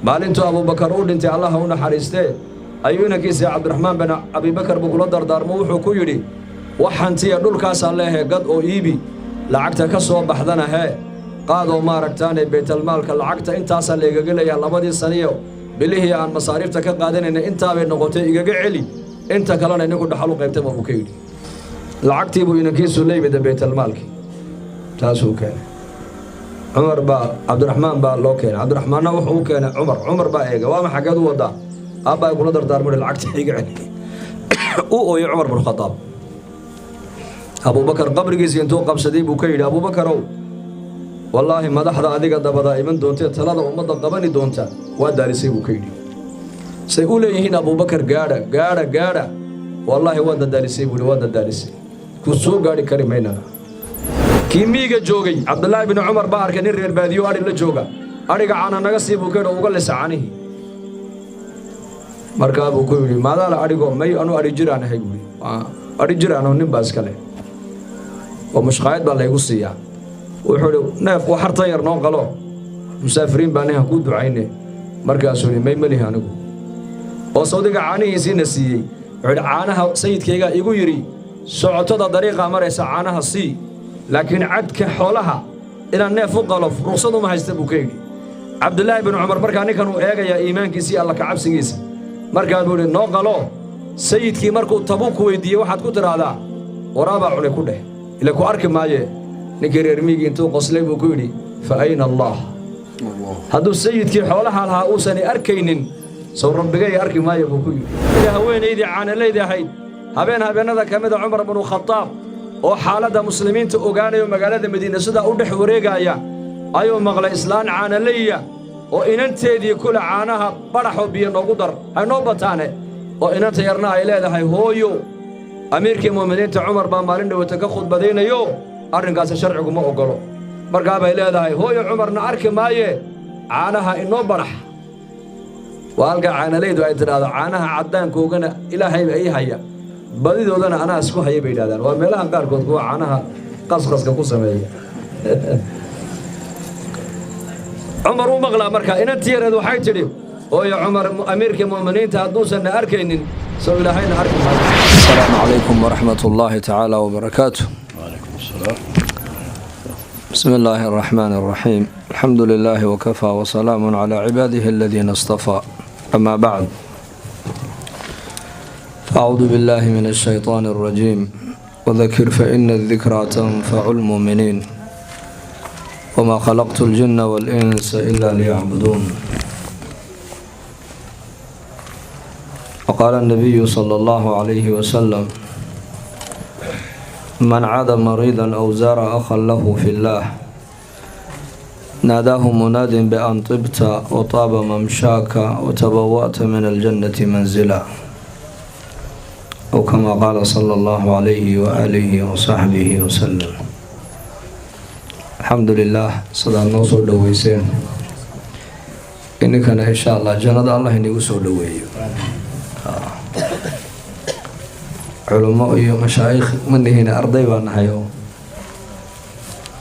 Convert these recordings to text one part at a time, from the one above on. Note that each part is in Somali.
maalintu Abu Bakar uu dhintay Allah u naxariistay ayuuna kiisa Abdurrahmaan bin Abi Bakar buu kula dardaarmo wuxuu ku yiri waxantiya dhulkaas Alle gad oo iibi lacagta ka soo baxdana qaado maaragtaan Baytul Maalka lacagta intaas la igaga leeyahay labadii saniyo bilihii aan masaarifta ka qaadanayna inta bay noqotay igaga celi inta kalena inagu dhaxal u qaybtay buu ka yiri lacagtii buu inankiisu leeyay Baytul Maalki taasoo kale Umar ba Abdurrahmaan ba loo keenay Abdurrahmaanna wuxuu keenay Umar ba eega waa ma xageed u wada abba kula dardaarmo lacagta iga celi oo ooyay Umar bin Khattab Abu Bakar qabrigiisa intuu qabsaday buu ka yiri Abu Bakar wallahi madaxda adiga dabada iman doonta talada ummadda qabani doonta waa daarisay buu ka yiri say u leeyihiin Abu Bakar gaadha wallahi waa daarisay ku soo gaari kari meynana kimiga joogay Abdullah ibn Umar ba arkay reer baadiyo ari la jooga ariga caana naga sii buu ka uga lisaanihi markaa buu ku yiri maadaala arigo may anu ari jiraan ahay buu ari jiraan nin baas kale oo mushqaayad baa la igu siiyaa wuxuu neef waxarta yar noo qalo musaafiriin baan ku ducaynay markaasuu may malihi anigu oo Saudiga caanihiisina siiyay wuxuu caanaha sayidkayga igu yiri socotada dariiqa maraysa caanaha sii laakiin cadka xoolaha ila neef u qalo ruqsadu ma haysta buu ka yiri Abdullah ibn Umar markaa ninkan uu eegaya iimaankiisa Allah ka cabsigiisa markaa buu noo qalo sayidkii markuu Tabuuk weydiiyay waxaad ku tiraahdaa waraaba cunay ku dheh ila ku arki maaye ninkii reer miigi intuu qoslay buu ku yiri fa ayna Allah hadduu sayidkii xoolaha lahaa uusan arkaynin soo rabbigay arki maayo buu ku yiri haweenaydii caanalayda ahayd habeenada kamida Umar ibn Khattab oo xaaladda muslimiinta ogaanayo magaalada Madiina sida u dhex wareegaya ayuu maqlay islaan caanaleeya oo inanteedii kula caanaha baraxo biyo noogu dar hanoo bataane oo inanta yarna ay leedahay hooyo amiirkii muuminiinta Umar baa maalin dhawata ka khudbadeynayo arrinkaas sharcigu ma ogolo markaa bay leedahay hooyo Umarna arki maaye caanaha inoo barax walga caanalaydu ay tiraahdo caanaha cadaankoogana Ilaahay ay haya badidoodana ana isku hayay bay yiraahdaan waa meelaha qaarkood kuwa caanaha qasqaska ku sameeya Umar uu maqlaa markaa inantii yareed waxay tiri hooyo Umar amiirkii muuminiinta hadduusan arkaynin soo Ilaahayna arki maayo assalaamu alaykum wa rahmatullahi ta'ala wa barakatuh بسم الله الرحمن الرحيم الحمد لله وكفى وسلام على عباده الذين اصطفى أما بعد أعوذ بالله من الشيطان الرجيم وذكر فإن الذكرى تنفع المؤمنين وما خلقت الجن والإنس إلا ليعبدون وقال النبي صلى الله عليه وسلم من عاد مريضا أو زار أخا له في الله ناداه مناد بأن طبت وطاب ممشاك وتبوأت من الجنة منزلا أو كما قال صلى الله عليه وآله وصحبه وسلم الحمد لله صدى النصر دويسين إنك إن شاء الله جنة الله إني وصول دوي علماء iyo mashaayikh manihina arday baan hayo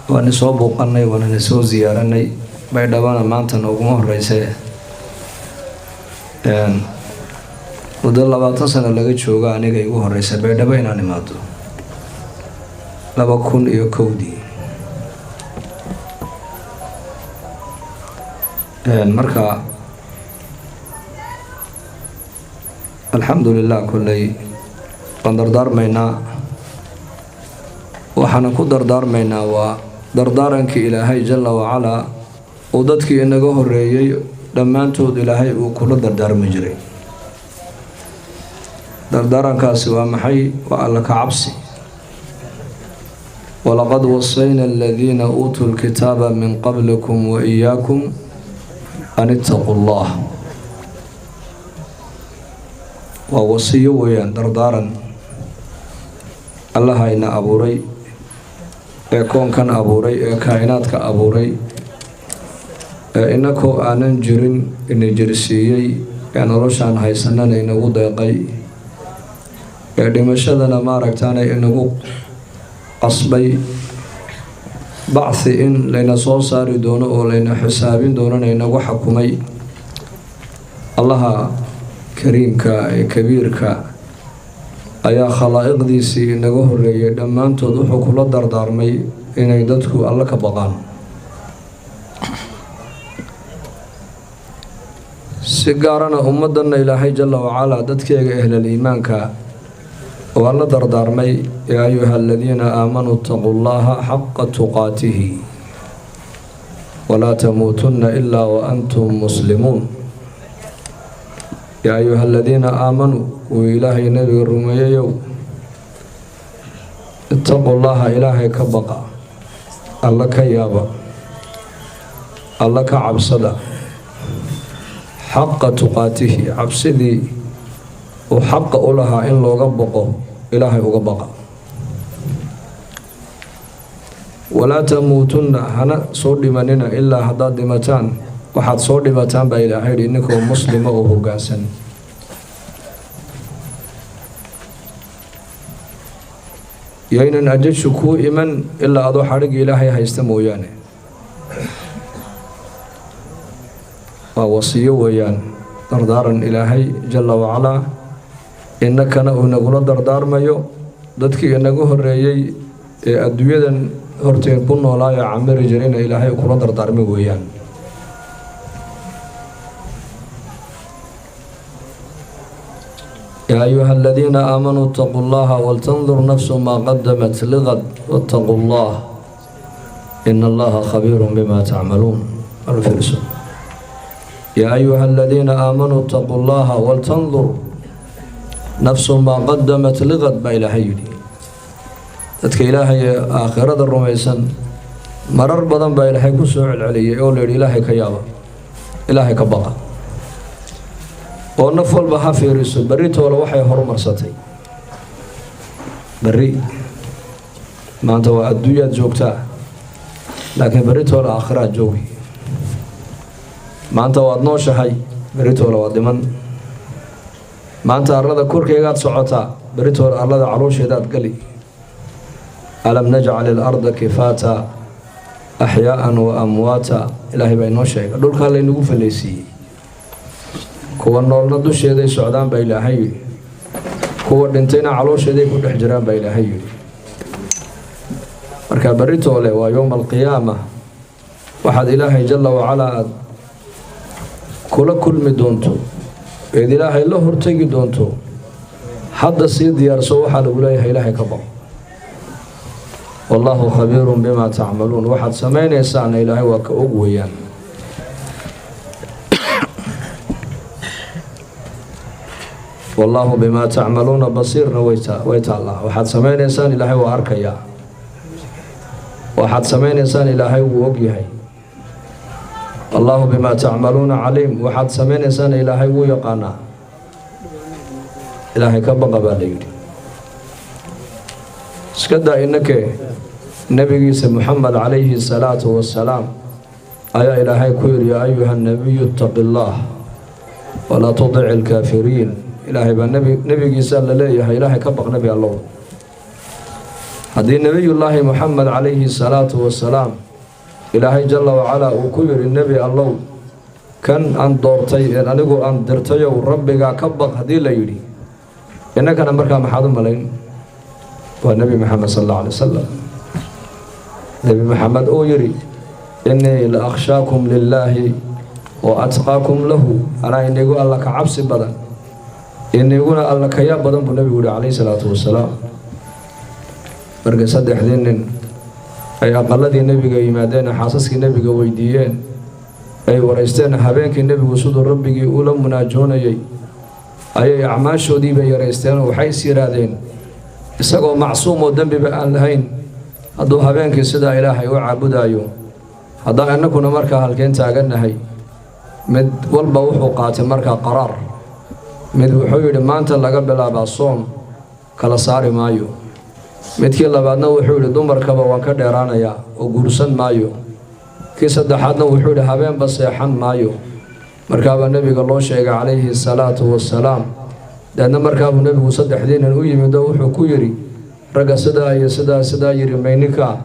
waan soo booqanay waan soo ziyaaranay bay dhawaana maanta noogu horeysay muddo 20 sano laga jooga aniga igu horeysay bay dhaba inaan imaado 2001 marka alxamdulillah kullay dardaarmaynaa waxaan ku dardaarmaynaa waa dardaarankii Ilaahay jalla wa ala oo dadkii inaga horeeyay dhamaantood Ilaahay uu kula dardaarmi jiray dardaarankaasi waa maxay waa alla ka cabsi walaqad wasayna alladhina utul kitaba min qablikum wa iyyakum an ittaqullah wa wasiyo weeyaan dardaaran Allah ina abuuray ee koonkan abuuray ee kainaadka abuuray ee inakoo aanan jirin ina jirsiiyay ee noloshaan haysanana inagu deeqay ee dhimashadana maaragtaan inagu qasbay bacthi in layna soo saari doono oo layna xisaabin doonana inagu xukumay allaha kariimka ee kabiirka ayaa khalaa'iqdiisii inaga horeeyay dhammaantood wuxuu kula dardaarmay inay dadku alla ka baqaan. si gaarana ummadana ilaahay jalla wacalaa dadkeega ehlal iimaanka waa la dardaarmay yaa ayuha aladiina aamanuu ittaquu llaha xaqa tuqaatihi walaa tamuutunna ilaa wa antum muslimuun. yaa ayuha aladiina aamanuu wuu ilaahay nabiga rumeeyayow ittaquu llaha ilaahay ka baqa, alla ka yaaba, alla ka cabsada xaqa tuqaatihi, cabsidii uu xaqa u lahaa in looga baqo ilaahay uga baqa. walaa tamuutunna hana soo dhimanina ilaa haddaad dhimataan waxaad soo dhimataan baa ilaahay yidhi ninkoo muslima oo hoggaansan. yaynan ajashu kuu iman ilaa adoo xadhigii ilaahay haysta mooyaane. waa wasiyo weeyaan, dardaaran ilaahay jalla wacalaa innakana uu inagula dardaarmayo dadkii inaga horeeyey ee adduunyadan horteen ku noolaayo camiri jirina ilaahay kula dardaarmi weeyaan. yaa ayuha aladiina aamanuu ittaquu llaha waltandur nafsu maa qadamat ligad wattaquu llah ina allaha khabiirun bima tacmaluun. alfirso yaa ayuha aladiina aamanuu ittaquu llaha waltandur nafsu maa qadamat ligad baa ilaahay yidhi. dadka ilaahay ee aakhirada rumaysan marar badan baa ilaahay ku soo celceliyay oo layidhi ilaahay ka yaaba, ilaahay ka baqa, oo naf walba ha fiiriso berritooda waxay horumarsatay. berri maanta waa adduunyaad joogtaa, laakiin berritooda aakhiraad joogi. maanta waad nooshahay, berritooda waad dhiman. maanta arlada korkeegaad socotaa, berritooda arlada caloosheedaad gali. alam najcal ilarda kifaata axyaa'an wa amwaata, ilaahay baa inoo sheega. dhulkaa laynagu fallaysiiyey, kuwa noolna dusheeday socdaan baa ilaahay yidhi, kuwa dhintayna caloosheeday ku dhex jiraan baa ilaahay yidhi. marka berritoole waa yowma alqiyaama, waxaad ilaahay jalla wacalaa aad kula kulmi doonto eed ilaahay la hortegi doonto. hadda sii diyaarso, waxaa lagu leeyahay ilaahay ka baqo. wallaahu khabiirun bimaa tacmaluun, waxaad samaynaysaana ilaahay waa ka og weeyaan. wallaahu bimaa tacmaluuna basiirna way taallaa. waxaad samaynaysaan ilaahay waa arkayaa, waxaad samaynaysaan ilaahay wuu og yahay. wallaahu bimaa tacmaluuna caliim, waxaad samaynaysaan ilaahay wuu yaqaanaa. ilaahay ka baqa baa la yidhi. iska daa innakee nebigiisa muxamed calayhi salaatu wasalaam ayaa ilaahay ku yidhi yaa ayuha nabiyu ittaqi llaah walaa tudici alkaafiriin. ilaahay baa nebigiisa la leeyahay ilaahay ka baq nebi allow. haddii nebiyullaahi muxamed calayhi salaatu wasalaam ilaahay jalla wacalaa uu ku yidhi nebi allow kan aan doortay anigu aan dirtayow rabbigaa ka baq haddii la yidhi, innakana markaa maxaad u malayn? waa nebi maxamed sal alla alay wasalam. nebi maxamed uu yidhi innii la akhshaakum lillaahi wa atqaakum lahu, anaa inigu alla ka cabsi badan, iniguna alla ka yaab badan buu nebigu yihi calayhi salaatu wasalaam. markay saddexdii nin ay aqaladii nebiga yimaadeen, xaasaskii nebiga weydiiyeen, ay waraysteen habeenkii nebigu siduu rabbigii ula munaajoonayay, ayay acmaashoodiibay yaraysteen oo waxay is yidhaahdeen isagoo macsuum oo dembiba aan lahayn hadduu habeenkii sidaa ilaahay u caabudaayo, haddaan innakuna markaa halkeen taagannahay. mid walba wuxuu qaatay markaa qaraar. mid wuxuu yidhi maanta laga bilaabaa soom kala saari maayo. midkii labaadna wuxuu yidhi dumarkaba waan ka dheeraanayaa oo guursan maayo. kii saddexaadna wuxuu yidhi habeenba seexan maayo. markaabaa nebiga loo sheegay calayhi salaatu wasalaam. deedna markaabuu nebigu saddexdii nin u yimid oo wuxuu ku yidhi ragga sidaa iyo sidaa yidhi mayninkaa?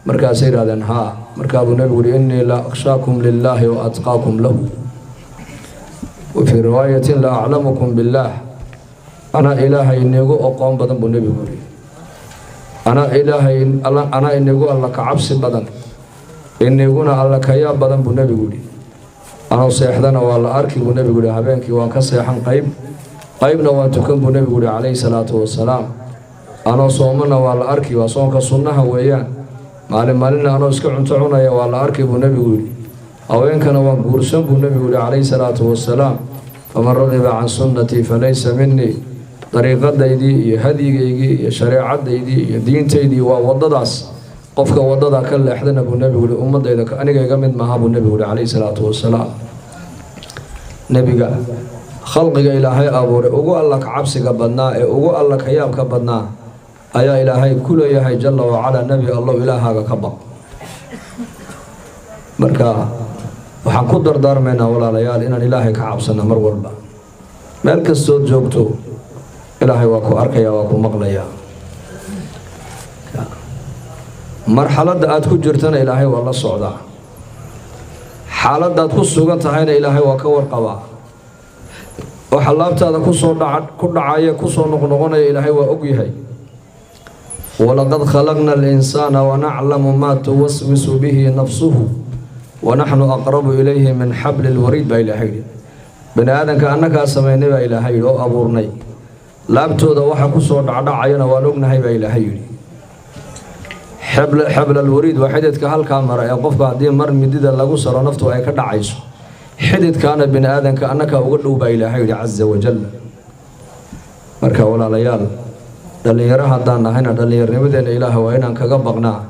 markaasay yidhahdeen haa. markaabuu nebigu yidhi innii la akhshaakum lillaahi wa atqaakum lahu. وفي رواية لا أعلمكم بالله أنا إلهي إنيقو أقوم بدن بالنبي قولي أنا إنيقو الله كعبس بدن إنيقونا الله كياب بدن بالنبي قولي أنا سيحدنا والله أركي بالنبي قولي هبينكي وانك سيحن قيبنا وانتكم بالنبي قولي عليه الصلاة والسلام أنا صومنا والله أركي وصومك صنها ويان maalin anoo iska cunto cunaya waa la arkay buu nabigu yiri haweenkana waan guursan buu nabigu yiri calayhi salaatu wassalaam faman radiba can sunnati falaysa minni dariiqadaydii iyo hadigaygii iyo shareecadaydii iyo diintaydii waa wadadaas qofka wadada ka leexdana buu nabigu yiri ummadayda aniga iga mid maaha buu nabigu yiri calayhi salaatu wassalaam nabiga khalqiga ilaahay abuuray ugu alla ka cabsiga badnaa ee ugu alla ka yaabka badnaa ayaa ilaahay ku leeyahay jalla wa ala nabi allah ilaahaga ka baq marka waxaan ku dardaarmaynaa walaalayaal inaan ilaahay ka cabsano mar walba meel kastoo joogto ilaahay waa ku arkaya waa ku maqlaya marxaladda aad ku jirtana ilaahay waa la socdaa xaaladda aad ku sugan tahayna ilaahay waa ka warqabaa waxa laabtaada ku dhacaya ku soo noqnoqonaya ilaahay waa og yahay ولقد خلقنا الإنسان ونعلم ما توسوس به نفسه ونحن أقرب إليه من حبل الوريد بإلهي بني آدم كأنك سميني بإلهي أو أبورني لابتو ذا وحا كسو دعينا ولقناهي بإلهي حبل الوريد وحدت كهل كاميرا يقف بعدين مر مديد لغو سر نفته أي كدعيس حدت كان بني آدم كأنك أقلو بإلهي عز وجل مركا ولا ليال dhalinyaro haddaan nahayna dhallinyarnimadeena ilaaha waa inaan kaga baqnaa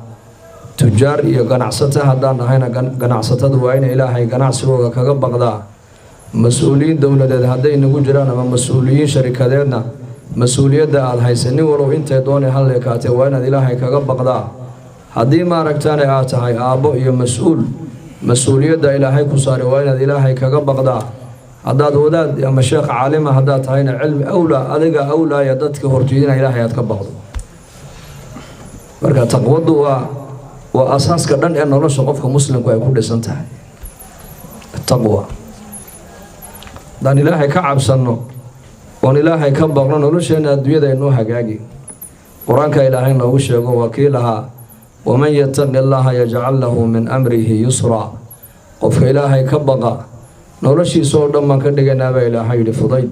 tujaar iyo ganacsato haddaan nahayna ganacsatadu waa ina ilaahay ganacsigooga kaga baqdaa mas-uuliyiin dowladeed hadday nagu jiraan ama mas-uuliyiin sharikadeedna mas-uuliyadda aad haysa nin walow intay doonay hal ekaatee waa inaad ilaahay kaga baqdaa haddii maaragtaane aad tahay aabbo iyo mas-uuliyadda ilaahay ku saaray waa inaad ilaahay kaga baqdaa haddaad wadaad ama sheekh caalima haddaad tahayna cilmi awlaa adiga awlaaya dadka horjeedina ilaahay aad ka baqdo marka taqwadu waa asaaska dhan ee nolosha qofka muslimku ay ku dhisan tahay taqwa haddaan ilaahay ka cabsanno oon ilaahay ka baqno nolosheena adduunyada inoo hagaagi qur-aanka ilaahay noogu sheego waa kii lahaa waman yattaqi allaha yajcal lahu min amrihi yusra qofka ilaahay ka baqa noloshiisa oo dhan baan ka dhiganaabaa ilaahay yidhi fudayd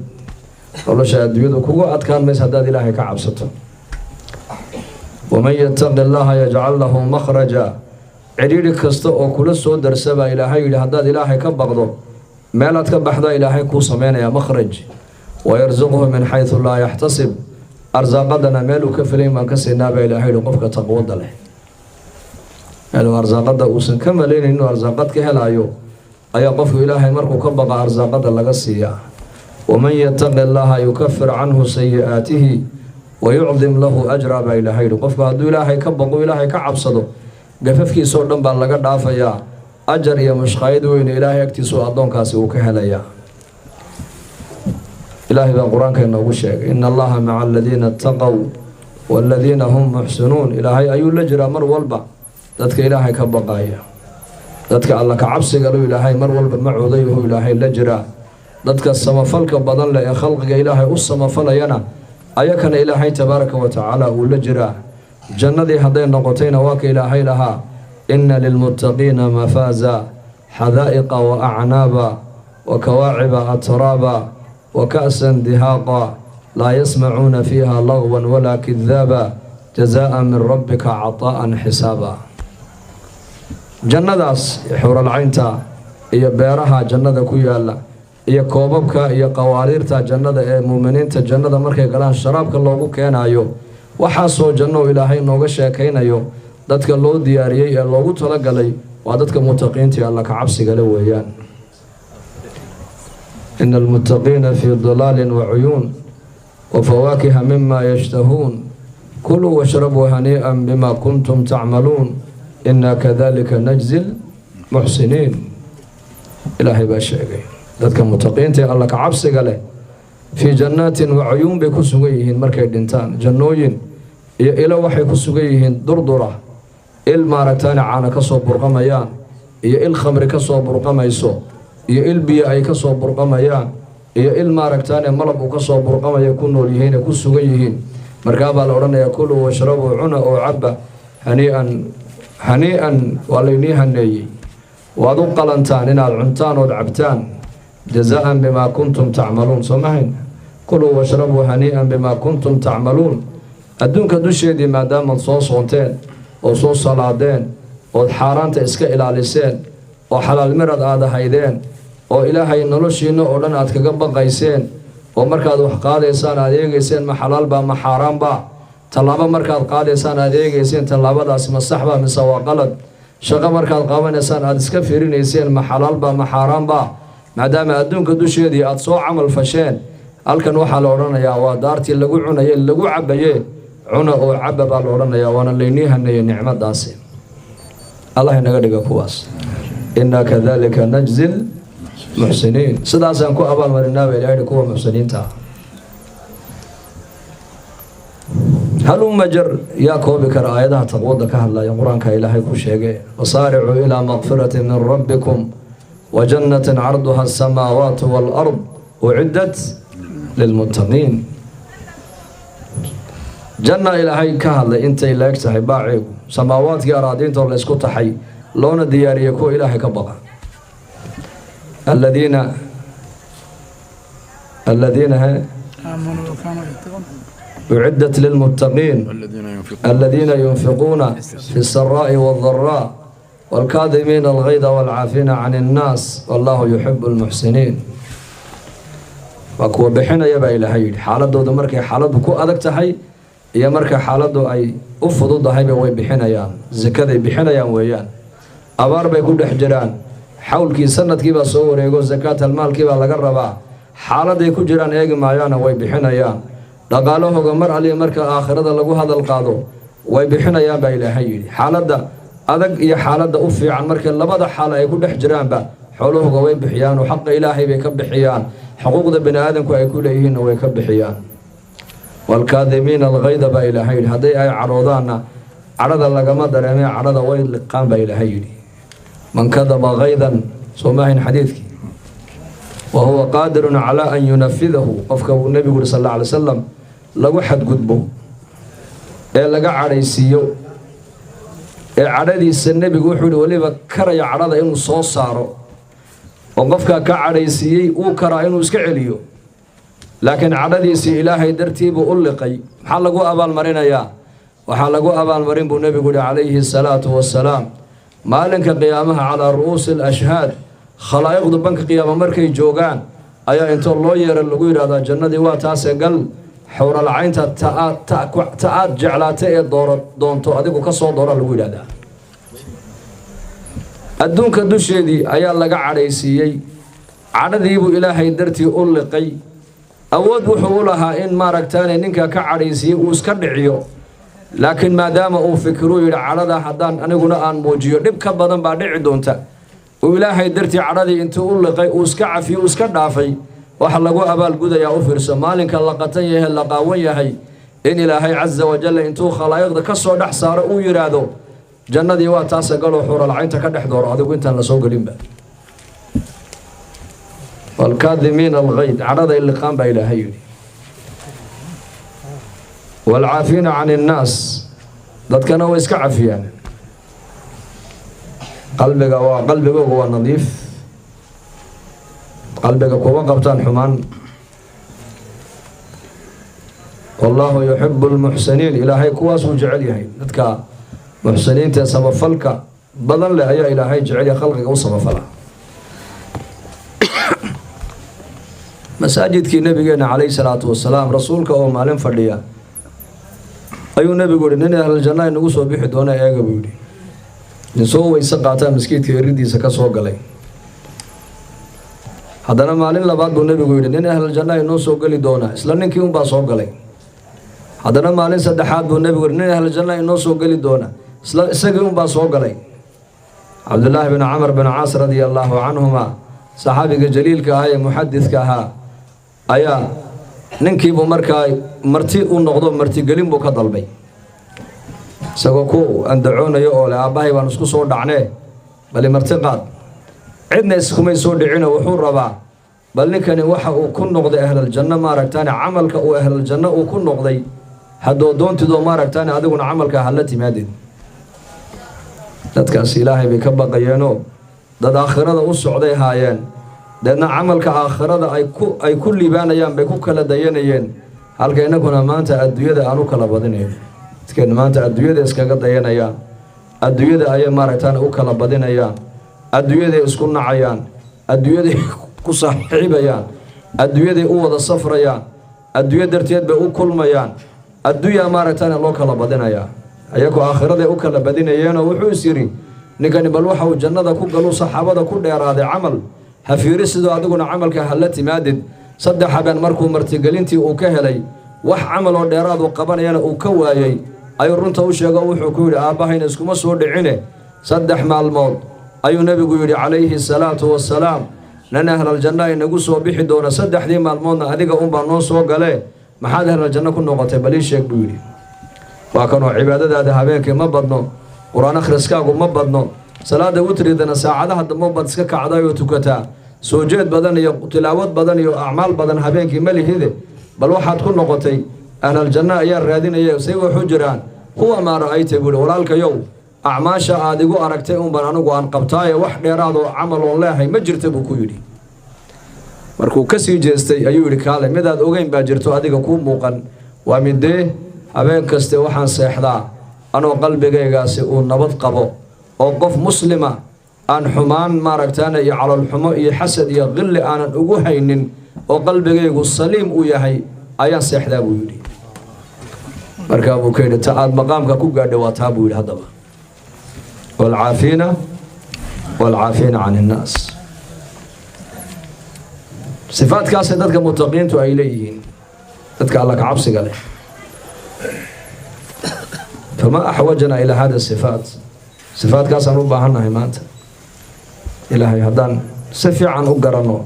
nolosha adduunyadu kugu adkaan maysa haddaad ilaahay ka cabsato waman yattaqi allaha yajcal lahu makhraja cidhiidhi kasta oo kula soo darsabaa ilaahay yidhi haddaad ilaahay ka baqdo meelaad ka baxdaa ilaahay kuu samaynayaa makhraj wayarsuqhu min xaysu laa yaxtasib arsaaqadana meeluu ka filayn baan ka siinaabaa ilaahay yidhi qofka taqwada leh meeluu arsaaqada uusan ka malaynayn inuu arsaaqad ka helaayo ayaa qofku ilaahay markuu ka baqa arsaaqada laga siiyaa waman yattaqi allaha yukafir canhu sayi'aatihi wayucdim lahu ajra baa ilaahay yidhi qofku hadduu ilaahay ka baqo ilaahay ka cabsado gafafkiisoo dhan baa laga dhaafayaa ajar iyo mushqaayad weyne ilaahay agtiisu addoonkaasi uu ka helayaa ilaahay baa qur-aanka inoogu sheegay ina allaha maca aladiina attaqow waaladiina hum muxsinuun ilaahay ayuu la jiraa mar walba dadka ilaahay ka baqaya dadka alla ka cabsiga loo ilaahay mar walba macuudayahu ilaahay la jiraa dadka samafalka badan leh ee khalqiga ilaahay u samafalayana ayakana ilaahay tabaaraka wa tacaala uu la jiraa jannadii hadday noqotayna waa ka ilaahay lahaa inna lilmuttaqiina mafaaza xadaa'iqa wa acnaaba wa kawaaciba atraaba wa ka'san dihaaqa laa yasmacuuna fiiha lagwan walaa kidaaba jazaa'an min rabbika cataa'an xisaaba jannadaas xuuralcaynta iyo beeraha jannada ku yaala iyo koobabka iyo qawaariirta jannada ee muuminiinta jannada markay galaan sharaabka loogu keenayo waxaasoo janno ilaahay nooga sheekaynayo dadka loo diyaariyey ee loogu talagalay waa dadka muttaqiintii alla ka cabsiga le weeyaan ina almuttaqiina fii dalaalin wa cuyuun wa fawaakiha mima yashtahuun kuluu washrabuu hanii'an bima kuntum tacmaluun إنا كذلك نجزي المحسنين إلهي باشيغي ذاتك متقين تي الله كعبسك له في جنات وعيون بكسوغيهن مركي دينتان جنوين إلى وحي كسوغيهن دردرة إل مارتان عانا كسو برقميان إل خمر كسو برقميسو iyo il biyo ay ka soo burqamayaan iyo il maaragtaane malab uu ka soo burqamaya ku nool yihiin ee ku sugan yihiin markaa baa la odhanayaa kuluu washrabuu cuna oo cabba hanii'an waa laynii haneeyey waad u qalantaan inaad cuntaan ood cabtaan jazaan bimaa kuntum tacmaluun soo mahayn kuluu washrabuu hanii'an bimaa kuntum tacmaluun adduunka dusheedii maadaamaad soo soonteen oo soo salaadeen ood xaaraanta iska ilaaliseen oo xalaal mirad aad ahaydeen oo ilaahay noloshiinna oo dhan aad kaga baqayseen oo markaad wax qaadaysaan aad eegayseen ma xalaal baa ma xaaraan baa tallaabo markaad qaadaysaan aad eegayseen tallaabadaasi ma sax baa mise waa qalad shaqo markaad qabanaysaan aad iska fiirinayseen ma xalaal baa ma xaaraan baa maadaama adduunka dusheedii aad soo camal fasheen halkan waxaa la odhanayaa waa daartii lagu cunaye lagu cabbaye cuna oo cabba baa la odhanayaa waana laynii haneeyey nicmadaasi allah inaga dhiga kuwaas innaa kadalika najzil muxsiniin sidaasaan ku abaalmarinaaba ilaahay kuwa muxsiniinta hal majar yaa koobi kara aayadaha taqwada ka hadlaya qur-aanka ilaahay ku sheegay wasaaricuu ilaa maqfiratin min rabbikum wa jannatin carduha asamaawaatu waalard uciddat lilmuttaqiin janna ilaahay ka hadlay intay la eg tahay baaceegu samaawaadkii araadiintoo la isku taxay loona diyaariyey kuwa ilaahay ka baqa الذين أعدت للمتقين الذين ينفقون في السراء والضراء والكاظمين الغيظ والعافين عن الناس والله يحب المحسنين وكو بحنا يبا إلهي حالده دمرك حالده كو أدك تحي يا مرك حالده أي أفضل ضحي بوي بحنا يان زكاة بحنا يان ويان أبار بيكون حجران xawlkii sanadkiibaa soo wareego zakaat almaalkiibaa laga rabaa xaaladay ku jiraan eegi maayaana way bixinayaan dhaqaalahooga mar aliya marka aakhirada lagu hadal qaado way bixinayaan baa ilaahay yidhi xaaladda adag iyo xaaladda u fiican marka labada xaal ay ku dhex jiraanba xoolahooga way bixiyaan oo xaqa ilaahay bay ka bixiyaan xuquuqda bani aadamku ay ku leeyihiinna way ka bixiyaan waalkaadimiina alghayda baa ilaahay yidhi hadday ay cadhoodaanna cadhada lagama dareemee cadhada way liqaan baa ilaahay yidhi من كذب غيظا سماهن حديثك وهو قادر على أن ينفذه قفك النبي صلى الله عليه وسلم لو حد قدبه لقى عريسيو عريس النبي يقول ولي بكرا يعرض إنه صوص صاره وقفك كعريسي وكرا إنه اسكعليو لكن عريسي إلهي درتيب ألقي حلقوا أبا المرين يا وحلقوا أبا المرين بالنبي يقول عليه الصلاة والسلام maalinka qiyaamaha calaa ru'uusi alashhaad khalaa'iqdu banka qiyaama markay joogaan ayaa intoo loo yeera lagu yidhahdaa jannadii waa taasee gal xowralacaynta ta aad jeclaata ee doonto adigu ka soo doora lagu yidhahdaa adduunka dusheedii ayaa laga cadhaysiiyey cadhadiibuu ilaahay dartii u liqay awood wuxuu u lahaa in maaragtaane ninka ka cadhaysiiyey uu iska dhiciyo laakiin maadaama uu fikiruu yidhi cadhada haddaan aniguna aan muujiyo dhib ka badan baa dhici doonta uu ilaahay dartii cadhadii intuu u liqay uu iska cafiyo uu iska dhaafay waxa lagu abaalgudayaa u fiirso maalinka la qatan yahay la qaawan yahay in ilaahay casa wajalla intuu khalaa'iqda ka soo dhex saaro uu yidhaahdo jannadii waa taasa galoo xuuralacaynta ka dhex dooro adigu intaan la soo gelinba waalkaadimiina alghayd cadhaday liqaan baa ilaahay yidhi والعافين عن الناس dadkana way iska cafiyaan qalbiga waa nadiif qalbiga kuma qabtaan xumaan والله يحب المحسنين إلهي كواس وجعل يهي dadka muxsiniinta sabafalka badan leh ayaa ilaahay jecel khalqiga u sabafala masaajidkii nabigeena calayhi salaatu wasalaam rasuulka oo maalin fadhiya ayuu nabigu yidhi nin ahl janna inagu soo bixi doona eega buu yidhi nin soo weyse qaataa maskiidka eridiisa ka soo galay haddana maalin labaad buu nabigu yidhi nin ahl janna inoo soo geli doona isla ninkii unbaa soo galay haddana maalin saddexaad buu nabigu yidhi nin ahl janna inoo soo geli doona isla isagii unbaa soo galay cabdullaahi bin camar bin caas radia allaahu canhuma saxaabiga jaliilka ahaa ee muxadidka ahaa ayaa ninkiibuu markaa marti u noqdo martigelin buu ka dalbay isagoo ku andacoonayo oo le aabbahay baan isku soo dhacnee bali marti qaad عندنا اسكمي سود عنا وحور ربع بل نكني وحى وكن نقضي أهل الجنة ما ركتاني عملك وأهل الجنة وكن نقضي حدو دون تدو ما ركتاني هذا عملك هلتي مادين dadkaas ilaahay bay ka baqayeenoo dad aakhirada u socday haayeen dadna camalka aakhirada ay ku liibaanayaan bay ku kala dayanayeen halka inaguna maanta adduunyada aan u kala badinayno dadkeen maanta adduunyada iskaga dayanayaan adduunyada ay maaragtaan u kala badinayaan adduunyada isku nacayaan adduunyada ku saaxiibayaan adduunyada u wada safrayaan adduunyada darteed bay u kulmayaan adduunya maaragtaan loo kala badinayaa ayagoo aakhirada u kala badinayeen oo wuxuu isiri ninkani bal waxa uu jannada ku galo saxaabada ku dheeraaday camal hafiiri sidoo adiguna camalka hal timaadid saddex habeen markuu martigelintii uu ka helay wax camal oo dheeraad uu qabanayana uu ka waayay ayuu runta u sheegay wuxuu ku yiri aabahayna iskuma soo dhicine saddex maalmood ayuu nabigu yiri calayhi salaatu wassalaam lana ahlal janna inagu soo bixi doona saddexdii maalmoodna adiga baa noo soo gale maxaad ahlal janna ku noqotay bal ii sheeg buu yiri وكانوا عبادة هابينك ما بدنو قرآن أخرسكاكو ما بدنو صلاة وتريدنا ساعدها دمو بدسكك عدايو تكتا سوجيد بدني تلاوت بدني أعمال بدن هابينك مالي هذي بل واحد كل نقطي أنا الجنة يا الرادين يا سيو حجران هو ما رأيت يقول ولالك يوم أعماشا عادقو أركتهم بنانوكو عن قبطايا وحد يرادو عمل الله مجرت بكويري مركو كسي جيستي أيوري كالي مداد أغين باجرتو أديك كوم موقن ومن دي habeen kaste waxaan seexdaa anoo qalbigaygaasi uu nabad qabo oo qof muslima aan xumaan maaragtaan iyo calol xumo iyo xasad iyo qilli aanan ugu haynin oo qalbigaygu saliim u yahay ayaan seexdaa buu yiri markaa buu ka yidhi ta aad maqaamka ku gaadhay waa taa buu yidhi haddaba walcaafiina can innaas sifaadkaasay dadka mutaqiintu ay leeyihiin dadka alla ka cabsiga leh فما أحوجنا إلى هذه الصفات صفات كاسا نوباهنا هيمانتا إلهي هدان سفي عن أقرنو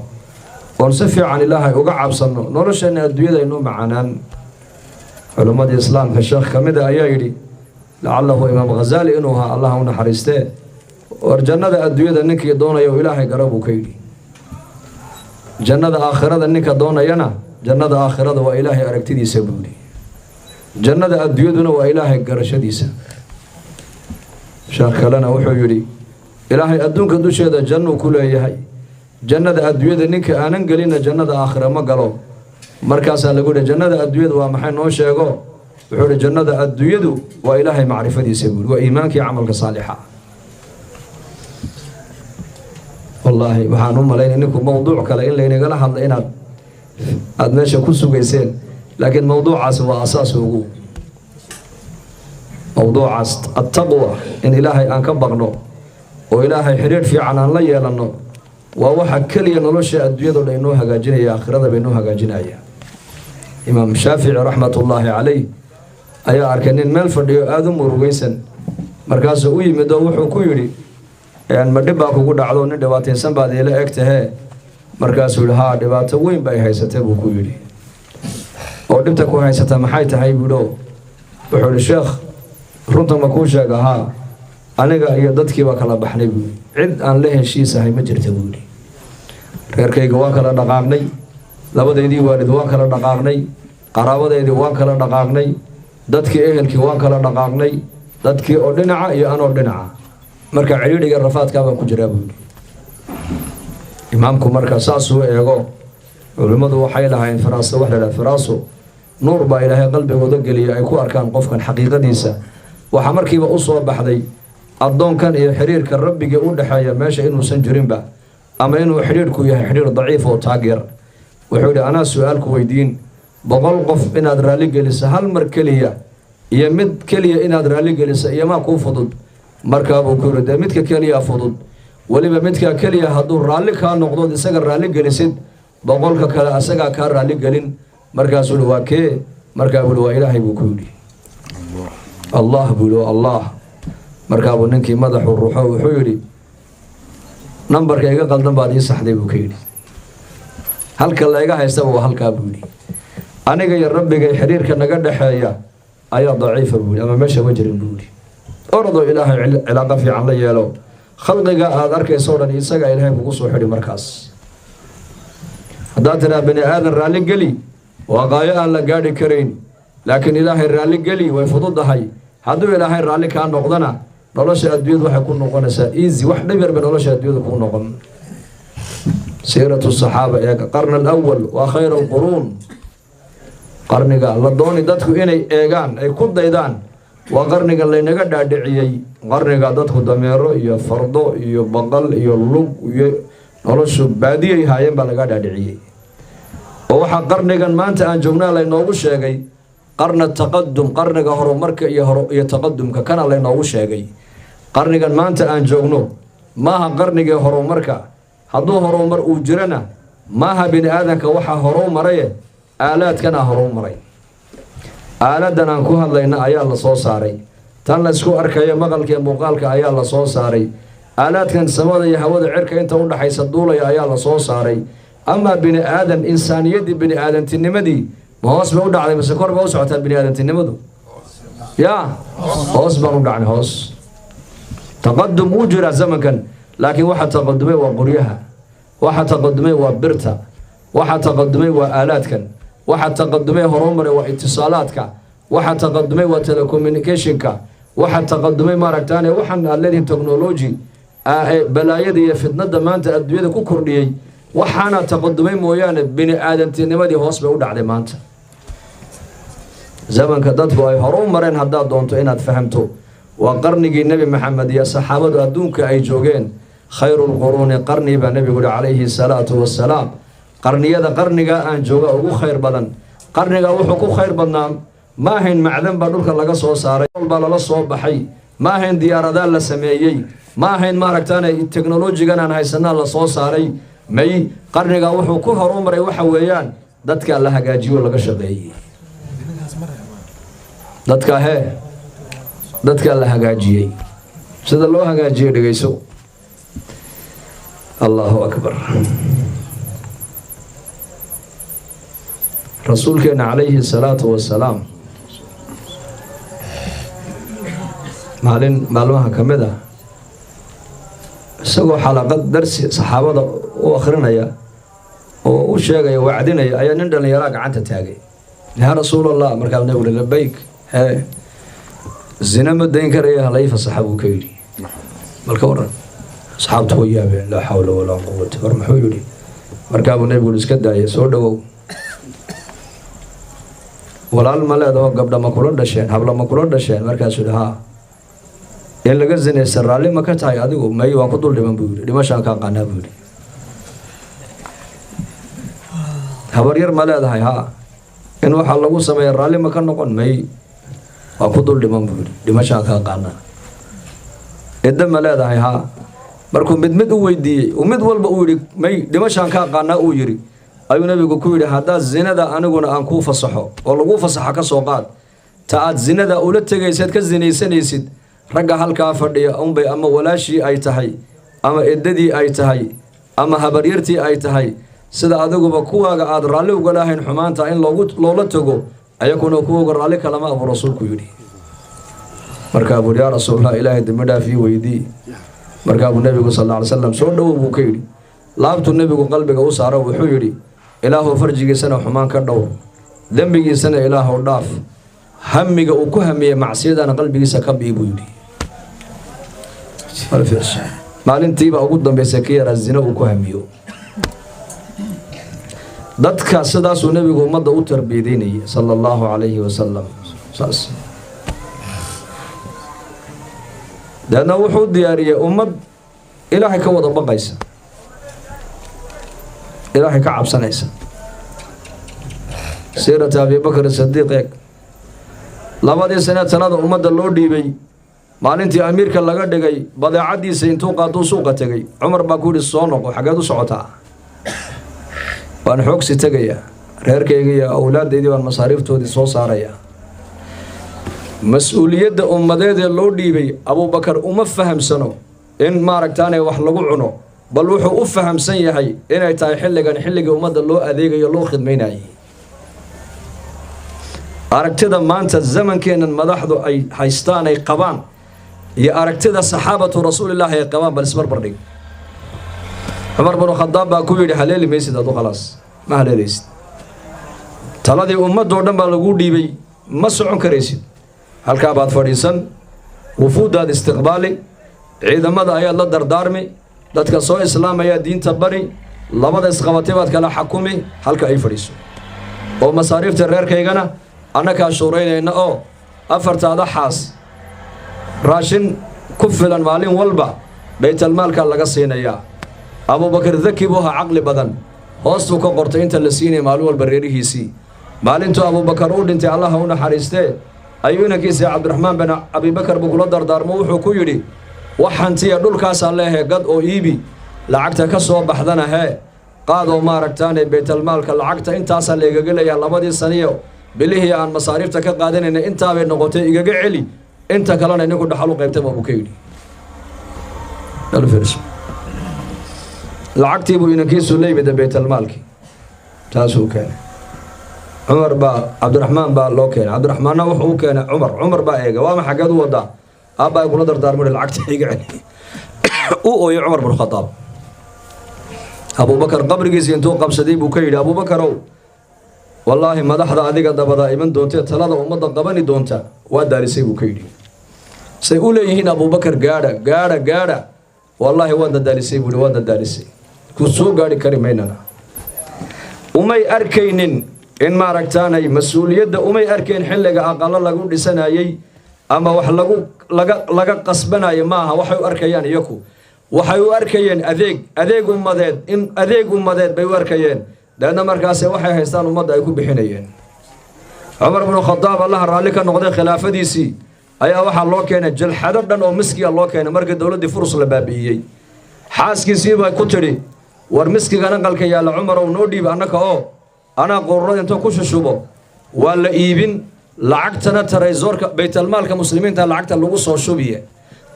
ونسفي عن إلهي أقعب صنو نورش أن الدوية إنو معنان علماء الإسلام كالشيخ كمدة أيايري لعله إمام غزالي إنوها الله ونحرسته ورجنة الدوية إنك يدون يو إلهي قربو كيري جنة آخرة إنك دون ينا جنة آخرة وإلهي أركتدي سبولي جنة الديودنا وإلهي قرشديسا شاخ لنا وحيري إلهي أدونك دوش هذا جنة كلها يهي جنة الديود نك أنا قلنا جنة آخرة ما قالوا مركز على قول جنة الديود ومحن نوش يقول وحول جنة الديود وإلهي معرفة يسبول وإيمانك عملك صالحا والله بحانهم لين إنكم موضوع كلا إلا إن قال حمد إن أدناش كسو جيسين لكن موضوع هو أساسه موضوع التقوى إن إلهي أنك بغنو وإلهي حرير في عنان لا يلنو ووحا كليا نلوش أدوية لإنوها قاجنية آخرة بإنوها قاجنية إمام الشافعي رحمة الله عليه أي أركنين ملفر آدم ورويسن مركز أوي مدوح وكيري يعني مدبا كوكو دعلو ندواتين سنباد إلى إكتها مركز الها دبات وين باي هايستة وكيري oo dhibta ku haysata maxay tahay buudo wuxuu sheekh runta ma ku sheegaha aniga iyo dadkii kala baxnay buu cid aan la heshiisahay ma jirto buu reerkayga waan kala dhaqaaqnay labadeedii waalid waan kala dhaqaaqnay qaraabadeedii waan kala dhaqaaqnay dadkii ehelkii waan kala dhaqaaqnay dadkii oo dhinaca iyo anoo dhinaca marka ciriiriga rafaadka baan ku jiraa buu imaamku marka saas uu eego culimadu waxay lahayn firaaso wax la firaaso nuur baa ilaahay qalbigooda geliya ay ku arkaan qofkan xaqiiqadiisa waxa markiiba u soo baxday adoonkan iyo xiriirka rabbiga u dhaxeeya meesha inuu san jirinba ama inuu xiriirku yahay xiriir daciif oo taageer wuxuu yiri ana su'aal ku weydiin boqol qof inaad raali geliso hal mar kaliya iyo mid kaliya inaad raali geliso iyo ma ku fudud marka uu ku yiri midka kaliya fudud waliba midka kaliya haduu raali ka noqdo isaga raali gelisid boqolka kale asaga ka raali gelin markaas uu waa kee markaa uu waa ilaahay buu ku yiri Allah buu Allah markaa uu ninkii madaxu ruuxo wuxuu yiri numberka iga qaldan baad ii saxday buu ka yiri halka la iga haysta waa halka buu yiri aniga iyo rabbiga xiriirka naga dhaxeeya ayaa daciif buu ama meesha wajirin buu yiri ordo ilaahay cilaaqa fiican la yeelo khalqiga aad arkayso dhan isaga ilaahay kugu soo xidhi markaas haddaad tiraa bani aadan raalli geli waa qaayo aan la gaadhi karayn laakiin ilaahay raalli geli way fududahay hadduu ilaahay raalli kaa noqdana nolosha adduunyadu waxay ku noqonaysaa easy wax dhib yar bay nolosha adduunyadu ku noqon siiratu saxaaba ee qarna alawal waa khayru alquruun qarniga la dooni dadku inay eegaan ay ku daydaan waa qarniga laynaga dhaadhiciyey qarniga dadku dameero iyo fardo iyo baqal iyo lug iyo noloshu baadiyay haayeen baa laga dhaadhiciyey oo waxaa qarnigan maanta aan joognaa laynoogu sheegay qarna taqadum qarniga horumarka iyo taqadumka kana laynoogu sheegay qarnigan maanta aan joogno maaha qarnigii horumarka hadduu horumar uu jirana maaha bini aadanka waxaa horuu maraye aalaadkana horuu maray aaladan aan ku hadlayna ayaa la soo saaray tan la isku arkayo maqalka muuqaalka ayaa la soo saaray aalaadkan samada iyo hawada cirka inta u dhaxaysa duulaya ayaa la soo saaray ama bini aadan insaaniyadii bini aadantinimadii ma hoos bay u dhacday mise kor bay u socotaa bini aadantinimadu yaa hoos baan u dhacnay hoos taqadum wuu jiraa zamankan laakiin waxa taqadumay waa qoryaha waxa taqadumay waa birta waxa taqadumay waa aalaadkan waxa taqadumay horumaray waa itisaalaadka waxa taqadumay waa telecommunicationka waxa taqadumay maaragtaane waxaan aad leedihin technology balaayada iyo fitnada maanta adduunyada ku kordhiyey waxaana taqadumay mooyaane bini aadantinimadii hoos bay u dhacday maanta zamanka dadku ay horu mareen haddaad doonto inaad fahamto waa qarnigii nebi maxamed iyo saxaabadu adduunka ay joogeen khayrulquruuni qarni baa nebigu yihi calayhi salaatu wassalaam qarniyada qarniga aan jooga ugu khayr badan qarniga wuxuu ku khayr badnaa ma ahayn macdan baa dhulka laga soo saaray baa lala soo baxay ma ahayn diyaaradaa la sameeyey ma ahayn maaragtaane teknolojigan aan haysanaa la soo saaray may qarniga wuxuu ku horumaray waxa weeyaan dadka la hagaajiyo laga shaqeeyey dadka la hagaajiyey sida loo hagaajiyey dhegeyso allahu akbar rasuulkeena calayhi salaatu wassalaam maalmaha ka mid ah isagoo xalaqad darsi saxaabada u akhrinaya oo u sheegaya wacdinaya ayaa nin dhallinyaraa gacanta taagay yaa rasuulallah markaa nabigu labayk zina ma dayn karaya halay fasaxa buu ka yidhi malka waran asxaabtu way yaabeen laa xawla walaa quwata war muxuu yidhi markaabuu nabigu iska daayay soo dhowow walaal ma leedaho gabdha ma kula dhasheen habla ma kula dhasheen markaasuu yidhi haa in laga zinaysan raalli ma ka tahay adigu may waan ku dul dhiman buu yidhi dhimashaan kaa qaanaa buu yidhi habar yar ma leedahay haa in waxaa lagu sameeya raalli ma ka noqon may waan ku dul dhiman buu yidhi dhimashaan kaa qaanaa idda ma leedahay haa markuu mid u weydiiyey mid walba uu yidhi may dhimashaan kaa qaanaa uu yidhi ayuu nabigu ku yidhi haddaad zinada aniguna aan kuu fasaxo oo lagu fasaxa ka soo qaad ta aad zinada ula tegaysid ka zinaysanaysid ragga halkaa fadhiya unbay ama walaashii ay tahay ama eddadii ay tahay ama habaryartii ay tahay sida adiguba kuwaaga aad raalli uga lahayn xumaanta in loola tago ayakuna kuwooga raalli kalama abuu rasuulku yidhi markaa buu yaa rasuulallah ilaahay dembi dhaaf ii weydii markaa buu nebigu sal alla alay slam soo dhowow buu ka yidhi laabtuu nebigu qalbiga u saaro wuxuu yidhi ilaahu farjigiisana xumaan ka dhow dembigiisana ilaahu dhaaf hamiga uu ku hamiyey macsiyadana qalbigiisa ka bii buu yidhi maalintiiba ugu dambaysa ka yaraa zina uu ku hamiyo dadka sidaasuu nebigu ummadda u tarbiyadeynayay sala allahu calayhi wasalam saas deedna wuxuu diyaariyey ummad ilaahay ka wada baqaysa ilaahay ka cabsanaysa siirata abibakr sadiiq eeg 2 sano sanada ummadda loo dhiibay maalintii amiirka laga dhigay badeecadiisa intuu qaato suuqa tagay Umar baa ku yiri soo noqo xageed u socotaa waan xoogsi tagaya reerkayga iyo awlaadaydi waan masaariiftoodii soo saaraya mas'uuliyadda ummadeed ee loo dhiibay Abu Bakar uma fahamsano in maaragtaanay wax lagu cuno bal wuxuu u fahamsan yahay inay tahay xilliga ummadda loo adeegayo loo khidmeynayay aragtida maanta zamankeenan madaxdu ay haystaan ay qabaan يا أركتدا صحابة رسول الله قوام بالسبر بردي عمر بن الخطاب كويد حلال ميسد هذا خلاص ما حلال يسد تلادي أمة دورنا بالجود دي بي ما سعون كريسد هل كابات فريسان وفود هذا استقبالي عيد ماذا أي الله دردارمي لا تكسو إسلام يا دين تبري لا ماذا إسقاطات كلا حكومي هل كأي فريسو أو مصاريف ترير كيجانا أنا كشورين إنه أو أفرت هذا حاس راشن كفلا مالين والبا بيت المال كان لقصينا يا أبو بكر ذكي بها عقل بدن هوستو كقرطين تلسيني مالو البريري هيسي مالنتو أبو بكر ود أنت الله هنا حريسته أيونا كيس عبد الرحمن بن أبي بكر بقول دار موحو كيري وحنتي دول كاس الله قد أو إيبي لعقتك كسو بحذنا هاي قادوا ما ركتاني بيت المال كالعقت أنت أصل يجعل يا لبدي السنية بليه عن مصاريفتك قادين إن أنت بين نقطة يجعلي أنت كلنا نقول دحلو قيمته أبو كيري الفرس لعقتي بو ينكيس لي بده بيت المال كي تاسو كان عمر با عبد الرحمن با لو كان عبد الرحمن وحو كان عمر با ايغا وما حقد ودا ابا يقول دردار من العقد يقعد او يا عمر بن الخطاب ابو بكر قبريس انتو قبسدي بو كيد ابو بكر والله مدحدا اديga dabada iman doonta talada umada qabani doonta waa daarisay buu kaydi say u leeyihiin Abu Bakar gaara wallahi waa daarisay buu waa daarisay ku soo gaari kari meynana umay arkaynin in ma aragtaanay mas'uuliyadda umay arkeen xilliga aqal lagu dhisanayay ama wax laga qasbanayo maaha waxay u arkayaan iyaku waxay u arkayeen adeeg ummadeed bay u arkayeen dadna markaas waxay haystaan ummadda ay ku bixinayeen Umar ibn Khattab Allah raali ka noqday khilaafadiisii ayaa waxa loo keenay jalxado dhan oo miskiga loo keenay markii dawladda furus la baabiyay xaaskiisii baa ku tiri war miskiga aqalka yaala Umar oo noo dhiib annaka oo ana qorrada inta ku shushubo waa la iibin lacagtana tareesorka baytul maalka muslimiinta lacagta lagu soo shubiye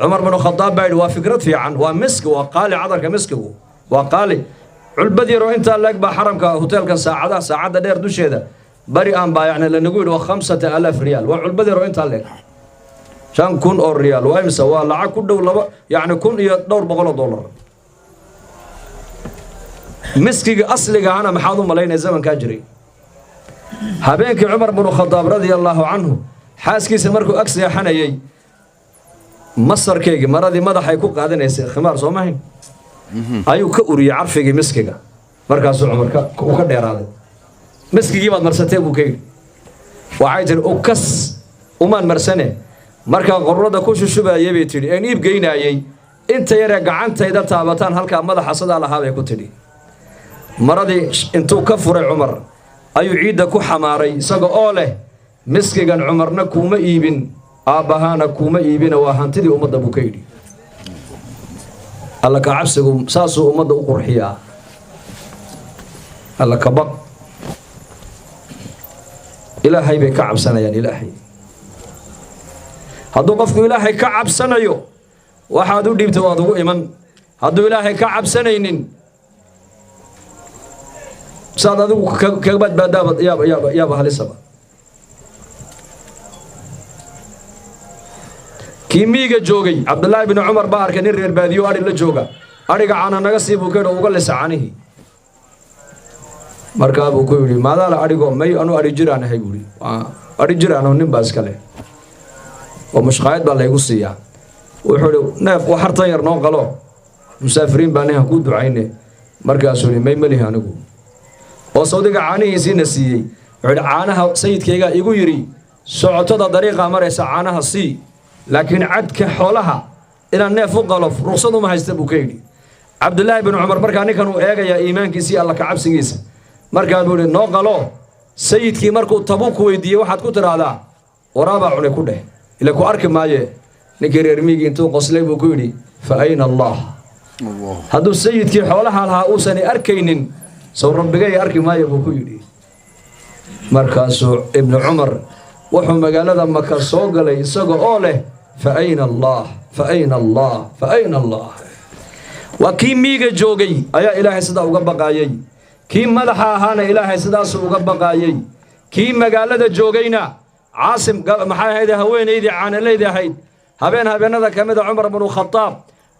Umar ibn Khattab baa waa fikrad fiican waa misk waa qaali cadarka miskigu waa qaali culbadii roo inta lag ba xaramka hotelka saacada dheer dusheeda bari aan baayacna la nagu yidhi 5000 riyaal waa culbadii roo inta lag 5,000 oo riyaal waa imsa waa lacag ku dhow laba yani $1,200 miskiga asliga ana maxaad u malaynay zamanka jiray habeenkii Umar ibn Khattab radiyallahu anhu xaaskiisa markuu agseexanayay masarkeegi maradii madaxay ku qaadanaysay khimaar Soomaaliya ayuu ka uriyay carfigii miskiga markaas Umarka uu ka dheeraaday miskigii baad marsatay buu kayay waxay tir oo kas umaan marsane marka qorrada ku shushubayay bay tiri aan iib geynayay inta yare gacantayda taabataan halka madaxa sada lahaa bay ku tiri maradii intuu ka furay Umar ayuu ciida ku xamaaray isaga oo leh miskigan Umarna kuma iibin aabahana kuma iibina waa hantidii ummadda buu ka yidhi alla ka cabsigu saasuu ummadda u qurxiyaa alla ka baq ilaahay bay ka cabsanayaan ilaahay hadduu qofku ilaahay ka cabsanayo waxaad u dhiibtay waad ugu iman hadduu ilaahay ka cabsanaynin saad adigu kaga badbaadaabad yaaba halisaba كيميجا جوجي عبد الله بن عمر بارك نير باديو أري لجوجا أري قانا نقصي بوكر وقال عنه مركب وكيولي ماذا لا أري قوم ماي أنو أري جيران هيقولي أري جيران ونم باس كله ومش قاعد بالله يقصيا وحلو ناف وحرت يرنون قالوا مسافرين بانها كود عينه مركب سوري ماي مليه نقول وصدق عنه يزين السيء عنها سيد كيجا يقول يري سعوتة طريقة مرة عنها سي لكن عدك حولها إلى الناف وقلف رخصته ما هيستبو كيدي عبد الله بن عمر مركاني كانوا إيجا يا إيمان كيسي الله كعب سجيس مركان بيقول نو قالوا سيد كي مركو تبوك ويدي واحد كتر هذا ورابع على كله إلا كو أركب معي نكير يرميك انتو قصلي بكيدي فأين الله هذا السيد كي حولها لها أوسني أركينين سو رب جاي أركب معي بكيدي مركز ابن عمر وحو مقالة مكان سوق لي سوق أوله فأين الله فأين الله فأين الله وكي ميغا جوغي أيا إلهي سدا وقبقايي كي مدحا هانا إلهي سدا وقبقايي كي مقالة جوغينا عاصم محايا هيدا هوين ايدي عانا ليدي هيد habeenada kamida Umar ibn Khattab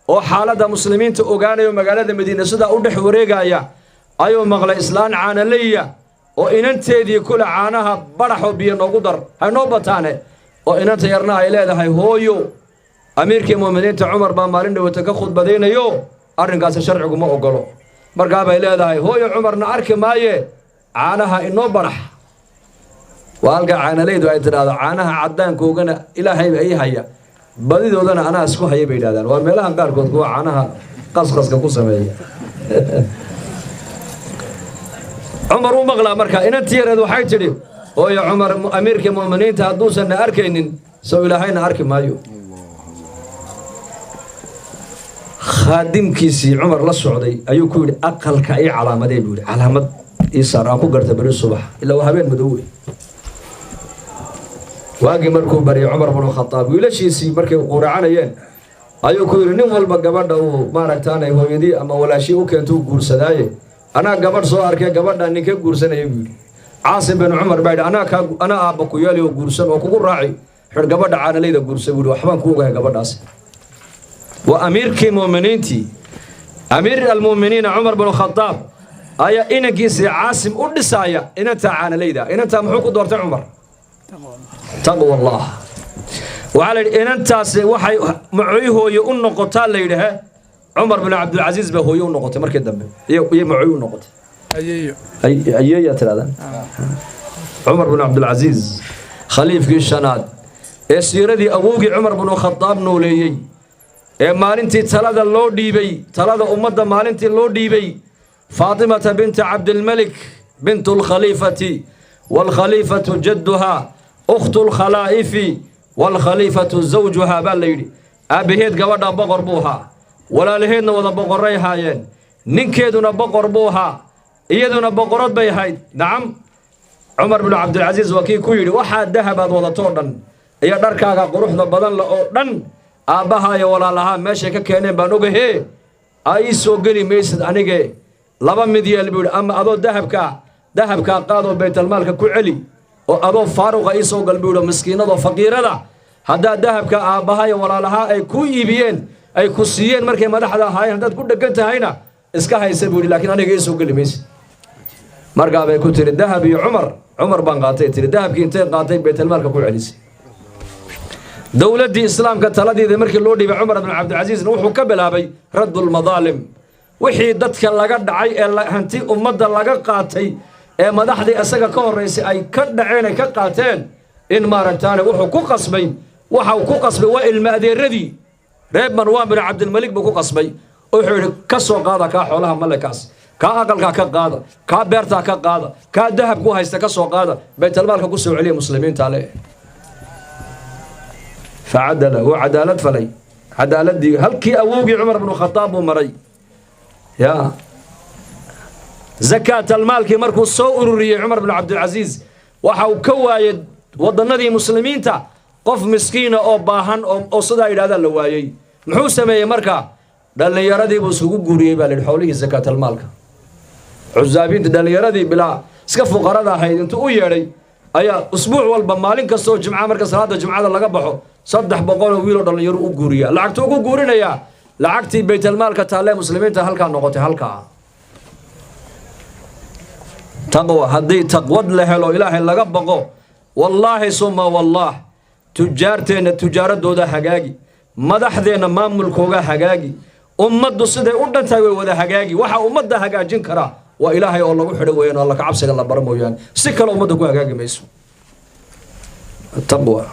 oo xaaladda muslimiinta ogaanayo magaalada Madiina sida u dhex wareegaya ayuu maqlay islaan caanaleeya oo inanteedii kula caanaha baraxo biyo noogu dar hanoo bataane oo inanta yarna ay leedahay hooyo amiirkii muuminiinta Umar baa maalin dhawata ka khudbadeynayo arrinkaas sharcigu ma ogolo markaa bay leedahay hooyo Umarna arki maaye caanaha inoo barax waalga caanaleedu ay tiraahdo caanaha cadaankoogana ilaahay ay haya badidoodana ana isku hayay bay yiraahdaan waa meelaha qaarkood kuwa caanaha qasqaska ku sameeya Umar uu maqlaa marka inantii yareed waxay tiri hooyo Umar amiirkii muuminiinta haduusan arkaynin soo ilaahayna arki maayo خادمكيسي عمر لا سعودي ايو كويد اقلك اي علامه بيقول علامه يسار اكو غرت بري الصبح الا وهبين مدوي واقي مركو بري عمر بن الخطاب ويلاشيسي markay quracanayeen ayu ku yiri nin walba gabadha uu maaragtaanay hooyadii ama walaashii u keento guursadaaye ana gabadh soo arkay gabadha ninka guursanay buu Aasim bin Umar baad ana aabba ku yeelay oo guursan oo kugu raaci xir gabadha caanaleeda guursan buu waxbaan ku ogahay gabadhaas وأمير كمؤمنينتي أمير المؤمنين عمر بن الخطاب أيا إنك يسي عاصم أدسايا إن أنت عان ليدا إن أنت محوك دورت عمر تقوى الله وعلى إن أنت وحي معيه يؤن قتال ليدا عمر بن عبد العزيز به يؤن قتال مركز دم معيه نقط أي ترى عمر بن عبد العزيز خليفة الشناد السيرة دي أبوك عمر بن الخطاب نولي مالنتي تلada loo dhiibay talada umada maalintii loo dhiibay Fatima bint Abd al-Malik bint al-Khalifati wal Khalifatu jadduha ukhtu al-Khalaifi wal Khalifatu zawjuha balaydi abaheed gabadha boqor buuha walaalaheedna wada boqoray haayeen ninkeeduna boqor buuha iyaduna boqorad bay hayd naam Umar ibn Abd al-Aziz waki ku yiri waxa dahabad wada toodhan iyo dharkaaga quruxda badan la oo dhan aabaha iyo walaalaha meesha ka keeneen baan ogahay ay soo gali meesad anige laba mid yeel buu ama adoo dahabka qaado baytal maalka ku celi oo adoo faaruqa ay soo gal buu miskiinada faqiirada hada dahabka aabaha iyo walaalaha ay ku iibiyeen ay ku siiyeen markay madaxda ahaayeen dad ku dhagan tahayna iska haysa buu laakiin anige soo gali meesad markaa bay ku tiri dahab iyo Umar baan qaatay tiri dahabkii intee qaatay baytal maalka ku celisay دولتي إسلام كتلادي ذا مركي لودي بعمر بن عبد العزيز نوحو كبلابي رد المظالم وحي دتك لقد عي هنتي أمد لقد قاتي مدحدي أساقا كون رئيسي أي كد عيني كقاتين إن مارتاني وحو كو قصبي وحو كو قصبي وإل مأدي ردي ريب مروان بن عبد الملك بكو قصبي وحو كسو قادا كا حولها ملكاس كا أقل كا قادا كا بيرتا كا قادا كا دهب كو هايستا كسو قادا بيت المال كو سو عليه مسلمين تالي فعدل وعدالة فلي عدالة دي هل كي أوجي عمر بن الخطاب ومري يا زكاة المال كي مركو صور عمر بن عبد العزيز وحاو كوايد وضنا دي مسلمين تا قف مسكين أو باهن أو صدا إلى هذا اللوايي محوسة ما يمركا دل يردي بسوق قريبة للحوله زكاة المال عزابين دل يردي بلا سكفوا قرضا حين انتو يري أيا أسبوع والبمالين كسو جمعة مركز هذا جمعة الله قبحه صدح بقول ويلو دل يرو قوريا لعقتو قورينا يا لعقتي بيت المال كتالي مسلمين تهلكا نقطي هلكا تقوى هدي تقوى لهلو إلهي اللي قبقو والله ثم والله تجارتين التجارة دودا حقاقي مدحدين ماملكوغا حقاقي أمد صدي أردن تاوي ودا حقاقي وحا أمد حقاجين كرا وإلهي الله وحدوين الله كعبسك الله برمويان سكال أمدكو حقاقي ميسو التقوى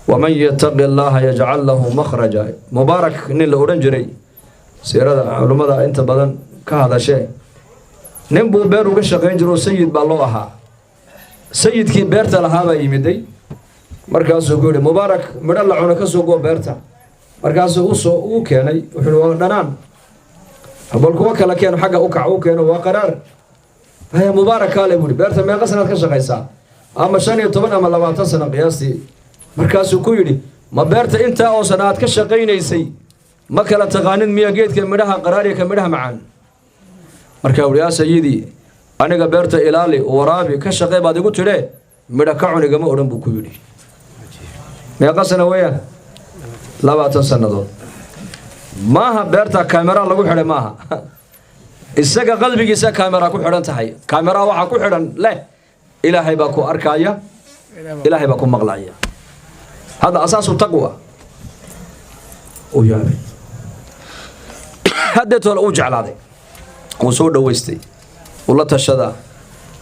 ومن يتق الله يجعل له مخرجا مبارك نيل أورنجري سيرة علماء أنت بدن كهذا شيء نبو بيرو كشقين جرو سيد بالله سيد كي بيرتا لهذا يمدي مركز يقول مبارك من الله عنك سوق بيرتا مركز وصو وكاني وحلو دنان أقول كوكا كانوا حاجة أوكع وكانوا وقرار هي مبارك قال يقول بيرتا ما قصنا كشقين سا أما شان يطبنا ما لما تصنع قياسي مركز كويدي ما بيرتا أنت أو سنوات كشقين يسي ما كلا تقانين ميا جيت كمدها قراري كمدها معان مركز يا سيدي أنا قبرت إلالي ورابي كشقي بعد قلت له مدكعني جماعة أورن بكويدي meeqa sano weeyaan 20 sannadood maaha beerta kaamera lagu xidhay maaha isaga qalbigiisa kaamera ku xidhan tahay kaamera waxa ku xidhan leh ilaahay baa ku arkaya ilaahay baa ku maqlaya hada asaasu taqwa oo yaabay hadda tolo u jeclaaday oo soo dhaweystay wala tashada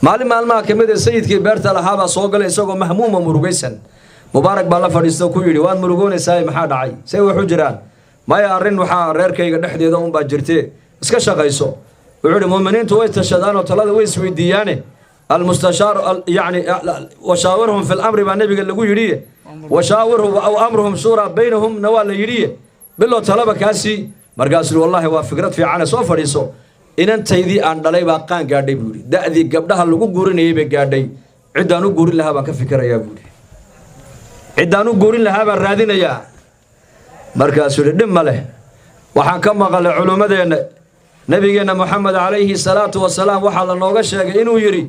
maalmaha kamid ah sayidkii beerta lahaaba soo galay isagoo mahmuuma murugaysan mubaarak baa la fadhiisto ku yiri waan murugoonaysaa maxaa dhacay say wuxuu jiraan maya arin waxa reerkayga dhexdeeda un baa jirtay iska shaqayso wuxuu yiri muuminiintu way tashadaan oo talada way isweydiiyaan المستشار يعني وشاورهم في الامر با نبي لو يري وشاورهم او امرهم شورى بينهم نوال يري بالله طلبه كاسي markaas wallahi waa fikrad fiican soo fadhiiso inantaydii aan dhalay baa qaan gaadhay buuri daadii gabdhaha lagu guurinayay bay gaadhay cidaan u guurin lahaa baan ka fikirayaa buuri cidaan u guurin lahaa baan raadinayaa markaas dhib ma leh waxaan ka maqlay culimadeena nabigeena Muhammad alayhi salatu wasalaam waxa la nooga sheegay inuu yiri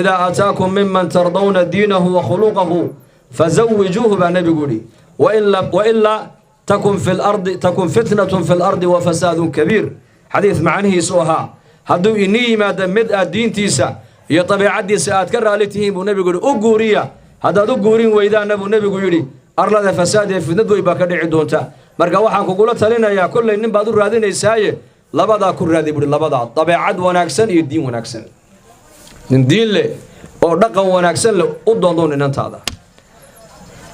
إذا أتاكم ممن ترضون دينه وخلقه فزوجوه بنبي قولي وإلا تكن فتنة في الأرض وفساد كبير حديث معنه سوها هدو إني ما دمد الدين تيسا يطبع عدي ساعات كرة لتهم ونبي قولي أقوريا هذا دو قورين وإذا نبي قولي أرلا فساد في ندو يبقى دونتا مركا وحان كقولة لنا يا كل إنم بعضو رادين إساية لبدا كل رادي بولي لبدا طبع عد وناكسن يدين وناكسن من دين له أو رقم وناكسن له أضدون إن أنت هذا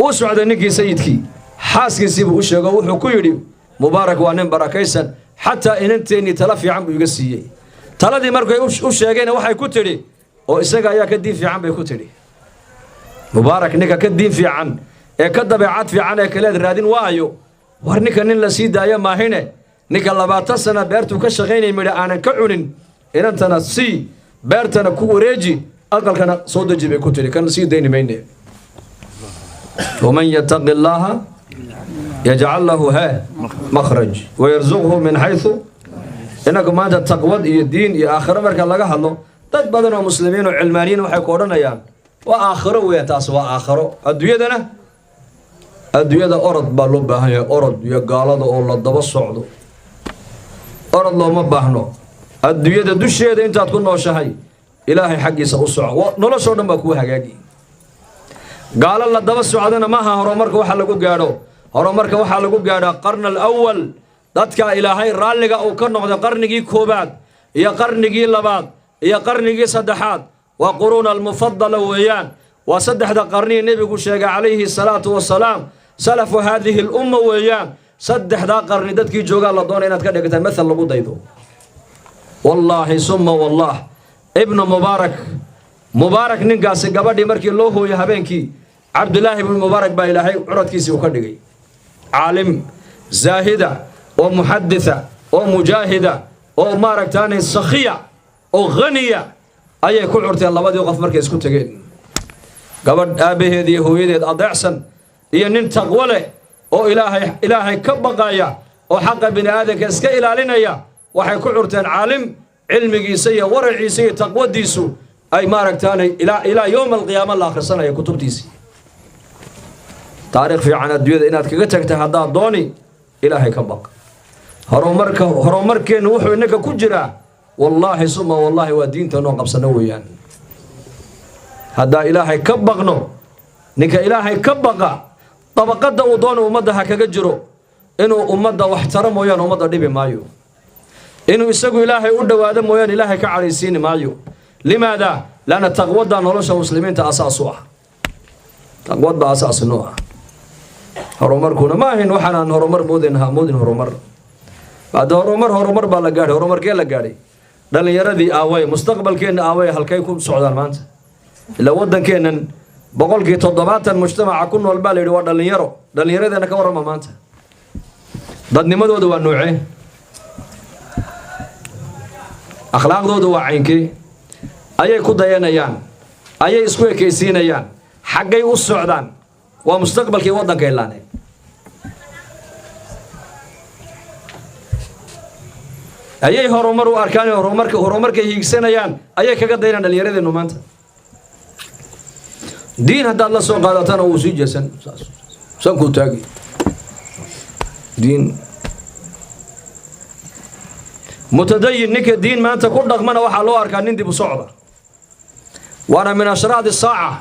وسعد نكي سيدكي حاسك سيبه وشجع وحكيري مبارك وانم بركيسن حتى إن أنت إني تلافي عم بيجسيه تلادي مركي وشجعنا وحي كتري أو إسقى يا كدين في عم بيكتري مبارك نكا كدين في عن كذب عاد في عن كلاد رادين وايو ورنك إن لسيدا يا ما هنا نكا لبعتصنا بيرتو كشغيني من أنا كعنن إن أنت نسي beertana ku wareeji aqalkana soo dajibay ku tiri kan sii deyn meeyne ومن يتق الله يجعل له مخرج ويرزقه من حيث انك ما تقوى الدين يا اخر marka laga hadlo dad badan oo muslimiin oo cilmaaniin waxay ku oranayaan waa aakhiro weey taas waa aakhiro adduunyada orod baa loo baahan yahay orod iyo gaalada oo la daba socdo orod looma baahno adduunyada dusheeda intaad ku nooshahay ilaahay xaqiisa u soco noloshoo dhan baa ku hagaagi gaala la daba socdana maaha horumarka waxa lagu gaadho horumarka waxa lagu gaadhaa qarn al-awwal dadka ilaahay raaliga uu ka noqdo qarnigii koobaad iyo qarnigii labaad iyo qarnigii saddexaad waa qurun al-mufaddala weeyaan waa saddexda qarni nabigu sheegay calayhi salaatu wasalaam salafu hadhihi al-umma weeyaan saddexda qarni dadkii jooga la doonay inaad ka dhigtaan midal lagu daydo والله ثم والله ابن مبارك نinkaasi gabadhii markii loo hooyo habeenkii Abdullah ibn Mubarak baa ilaahay curadkiisii u ka dhigay caalim zaahida oo muhadditha oo mujaahida oo maaragtaanay sakhiya oo ghaniya ayay ku curteen labadii qof markay isku tageen gabadh aabaheedii hooyadeed adeecsan iyo nin taqwo leh oo ilaahay ka baqaya oo xaq bini aadanka iska ilaalinaya waxay ku curteen caalim cilmigiisa iyo waraciisa iyo taqwadiisu ay maaragtaanay ila yawm al-qiyaamah la akhrisanaya kutubtiisi taariikh fiican adduunyada inaad kaga tagtay hadaa dooni ilaahay ka baq horumarkeena wuxuu inaka ku jiraa wallahi suma wallahi waa diinta noo qabsano weeyaan hadaa ilaahay ka baqno ninka ilaahay ka baqa tabaqada uu doono ummadda ha kaga jiro inuu ummadda wax tara mooyaan ummadda dhibi maayo إنه يسقوا إلهي أود وآدم ويان إلهي كعريسين مايو لماذا؟ لأن التقوى نولش المسلمين تأساسوها تقوى أساس نوع هرمر كنا ما هن وحنا هرمر مودن هرمر بعد هرمر بالجاري هرمر كي لجاري دل يردي آوي مستقبل كين آوي هل كيكون سعودان مانت لو ودن كينن بقول كي تضبط المجتمع كله والبالي يروح دل يردي أنا كورا ما مانت ضدني ما دو النوعين أخلاق ذو وعينكي أيه كوديانيان أيه إسكوي كيسينيان حقي السعودان ومستقبل كي وضن كيلاني أيه هرمر وأركان هرمر كي يكسينيان أيه كقدينا اليرد إنه مانت دين هذا الله سبحانه وتعالى وسيجسن sanku taagi diin mutadayin ninka diin maanta ku dhaqmana waxaa loo arkaa nin dib u socda waana min ashraad الsaaca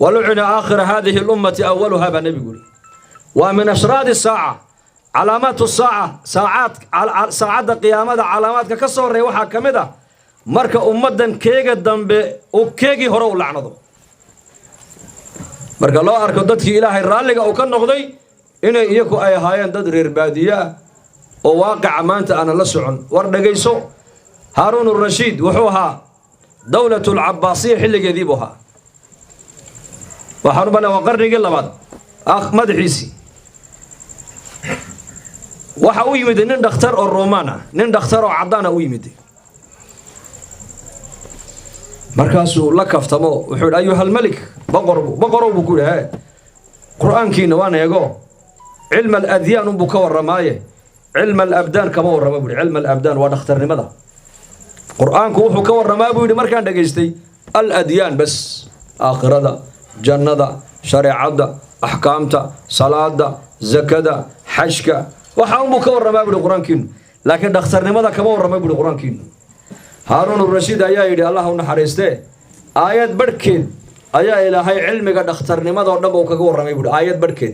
walucina aakhira hadihi اlummati awaluha baa nebigu yidhi waa min ashraad الsaaca calaamaatu saacadda qiyaamada calaamaadka ka soo horeeya waxaa ka mid ah marka ummaddan keega dambe uu keegii hore u lacnado marka loo arko dadkii ilaahay raalliga uu ka noqday inay iyagu ay ahaayeen dad reer baadiye ah oo waaqica maanta aanan la socon war dhegayso haaruun urashiid wuxuu ahaa dowlatu lcabaasiya xilligeedii buu ahaa waxaan u balaa waa qarnigii labaad madaxiisii waxa u yimid nin dhakhtar oo roomaan ah nin dhakhtar oo caddaan ah u yimid markaasuu la kaftamo wuxuu yidhi ayuhalmalik boqorow buu ku yidhi qur'aankiina waan eego cilma aladyaan unbuu ka warramaaye cilma alabdaan kama warrama buu yidhi cilma alabdaan waa dhakhtarnimada qur'aanku wuxuu ka warramaa buu yidhi markaan dhegaystay aladyaan bas aakhirada jannada shareecadda axkaamta salaada zakada xajka waxa unbuu ka warramaa buu yidhi qur-aankiinu laakiin dhakhtarnimada kama warramay buu yidhi qur-aankiinu haaruun urashiid ayaa yidhi allah u naxariistee aayad barhkeed ayaa ilaahay cilmiga dhakhtarnimadoo dhanba uu kaga warramay buuhi aayad barhkeed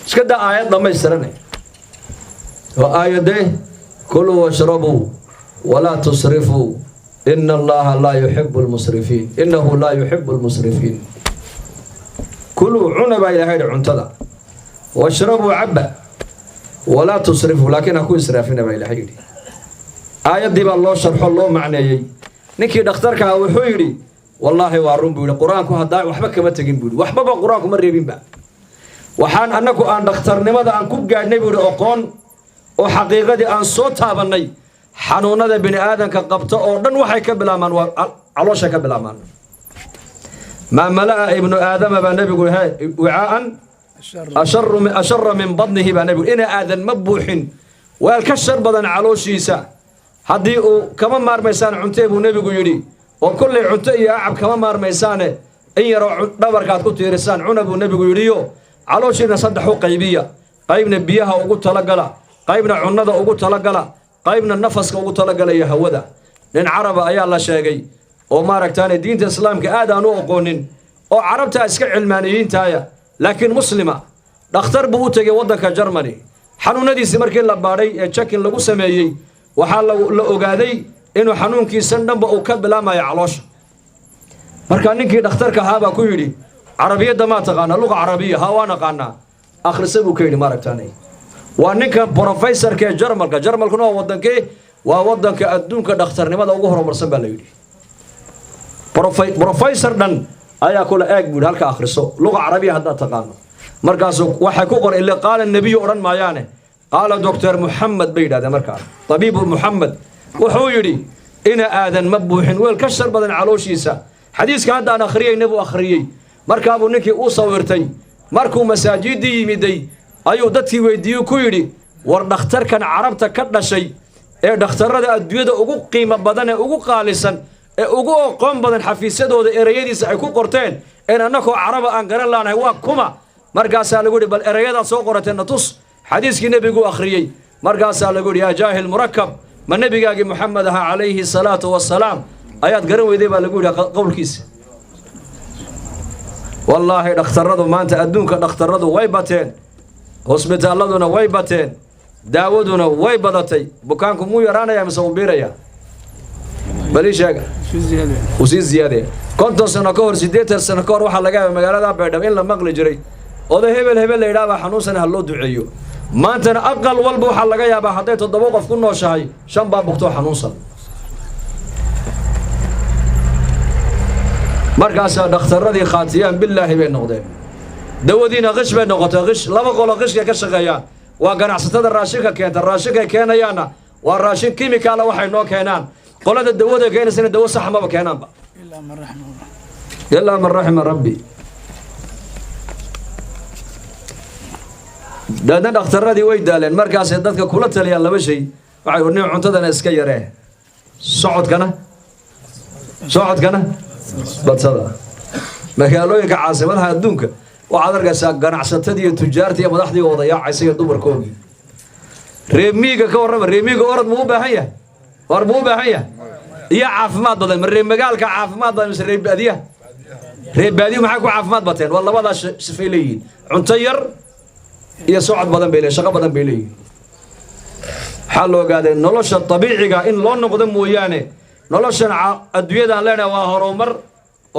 iska daa aayad dhammaystiranay oo aayadee kuluu washrabuu walaa tusrifuu ina allaha laa yuxibu lmusrifiin innahu laa yuxibu lmusrifiin kuluu cuna baa ilaahay yidhi cuntada washrabuu cabba walaa tusrifuu laakiin ha ku israafina baa ilaahay yidhi aayaddii baa loo sharxo loo macneeyey ninkii dhakhtarkaa wuxuu yidhi wallaahi waa run buu yidhi qur-aanku haddaa waxba kama tegin buu yidhi waxbaba qur-aanku ma reebinba waxaan annagu aan dhakhtarnimada aan ku gaadhnay buu yidhi oqoon oo xaqiiqadii aan soo taabannay xanuunada bini aadanka qabta oo dhan waxay ka bilaabmaan waa caloosha ka bilaabmaan maa mala'a ibnu aadama baa nebigu wicaa'an ashara min badnihi baa nebigu ina aadan ma buuxin weel ka shar badan calooshiisa haddii uu kama maarmaysaan cuntee buu nebigu yidhi oo kollay cunto iyo acab kama maarmaysaane in yaroo dhabarkaad ku tiirisaan cuna buu nebigu yidhiyo calooshiina saddex u qaybiya qaybna biyaha ugu talagala qaybna cunnada ugu talagala qaybna nafaska ugu talagalaya hawada nin caraba ayaa la sheegay oo maaragtaane diinta islaamka aad aan u oqoonin oo carabtaa iska cilmaaniyiintaaya laakiin muslima dhakhtar buu u tegay waddanka jarmani xanuunadiisii markii la baadhay ee jakin lagu sameeyey waxaa la ogaaday inuu xanuunkiisan dhanba uu ka bilaamayo caloosha markaa ninkii dhakhtarka ahaa baa ku yidhi carabiyadda maa taqaanaa luqa carabiya haa waa naqaanaa akhrisa buu ka yidhi maaragtaanay waa ninka brofesorka ee jarmalkuna waa wadankee waa wadanka adduunka dhakhtarnimada ugu horumarsan baa la yidhi brofesor dhan ayaa kula eeg buu yidhi halka akhriso luqa carabiya haddaad taqaano markaasu waxay ku qoran ila qaala nebiyu odhan maayaane qaala doctor muxamed bay yidhahdeen markaa tabiibu muxamed wuxuu yidhi ina aadan ma buuxin weel ka shar badan calooshiisa xadiiska hadda aan akhriyeyna buu akhriyey markaabuu ninkii u sawirtay markuu masaajiddii yimiday ayuu dadkii weydiiyey ku yidhi war dhakhtarkan carabta ka dhashay ee dhakhtarrada adduunyada ugu qiimo badan ee ugu qaalisan ee ugu oqoon badan xafiisyadooda ereyadiisa ay ku qorteen een annakoo caraba aan garan laanahay waa kuma markaasaa lagu yidhi bal ereyadaad soo qorateenna tus xadiiskii nebiguu akhriyey markaasaa lagu yidhi yaa jaahil murakab ma nebigaagii moxamed ahaa calayhi salaatu wasalaam ayaad garan weyday baa lagu yidhi qowlkiisa wallaahi dhakhtarradu maanta adduunka dhakhtarradu way bateen hosbitaalladuna way bateen daawaduna way badatay bukaanku muu yaraanaya mise uu biiraya bali sheega uu sii ziyaadaya 50 sano ka hor 80 sano ka hor waxaa laga yaabaa magaalada baydhabo in la maqli jiray oday hebel la yidhaahdaa xanuunsan ha loo duceeyo maantana aqal walba waxaa laga yaabaa hadday 7 qof ku nooshahay 5 baa bugtoo xanuunsan markaasaa dhakhtarradii khaatiyaan billaahi bay noqdeen dawadiina qish bay noqotay qish laba qolo qishka ka shaqeeyaan waa ganacsatada raashinka keenta raashinkay keenayaanna waa raashin kimikaala waxay noo keenaan qolada dawada keenaysana dawo sax maba keenaanba ilaa man raxima rabbi daadna dhakhtarradii way daaleen markaasay dadka kula taliyaan laba shay waxay odhani cuntadana iska yaree socodkana badsada magaalooyinka caasimadaha adduunka waxaad arkaysaa ganacsatadii iyo tujaartii iyo madaxdii wada yaacaysa iyo dumarkoodii reemiga ka warrama reemiga orod muu baahan yahay war muu baahan yahay iyo caafimaad badan reer magaalka caafimaad badan mise reer baadiyaha reer baadiyaha maxay ku caafimaad bateen waa labadaas sifay leeyihiin cunto yar iyo socod badan bay leeyihiin shaqo badan bay leeyihiin waxaa la ogaaday nolosha dabiiciga in loo noqdo mooyaane noloshan adduunyadaan leenahay waa horumar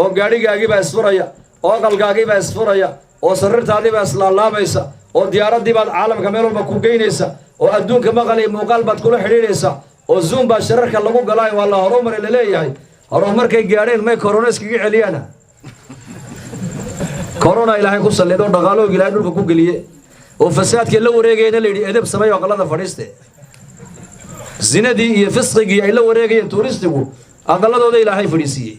oo gaadhigaagiibaa isfuraya oo aqalkaagiibaa isfuraya oo sariirtaadiibaa islaalaabaysa oo diyaaraddii baad caalamka meel walba ku geynaysa oo adduunka maqal iyo muuqaal baad kula xidhiidhaysa oo zoom baa shirarka lagu galaayo waa la horumar la leeyahay horumarkay gaadheen may korona iskaga celiyaana korona ilaahay ku sallido dhaqaalooga ilaahay dhulka ku geliye oo fasaadkii la wareegayna la yidhi edeb sameeyo aqalada fadhiiste zinadii iyo fisqigii ay la wareegayeen tuuristigu aqaladooda ilaahay fadhiisiiyey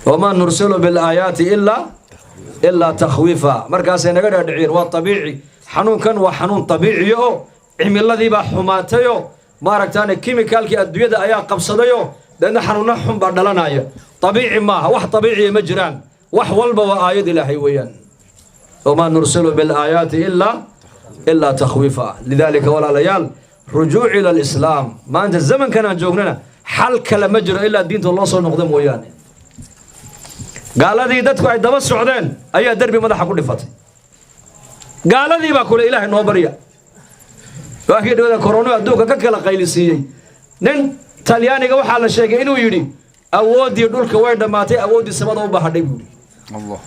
wamaa nursilu bilaayaati ilaa takhwiifa markaasay naga dhaadhiciyeen waa abiici xanuunkan waa xanuun abiiciya oo cimiladiibaa xumaatayoo maaragtaane kimikaalkii adduunyada ayaa qabsadayoo deedna xanuunna xun baa dhalanaya abiici maaha wax abiiciya ma jiraan wax walba waa aayad ilaahay weeyaan wamaa nursilu bilaayaati ilaa takhwiifa lidaalika walaalayaal rujuuc ila alislaam maanta zamankan aan joognana xal kale ma jiro ilaa diinta loo soo noqdo mooyaane gaaladii dadku ay daba socdeen ayaa derbi madaxa ku dhifatay gaaladii baa kule ilaahay noo barya waakii dhawada korona adduunka ka kala qaylisiiyey nin talyaaniga waxaa la sheegay inuu yidhi awooddii dhulka way dhammaatay awooddii samada u bahadhay buu yidhi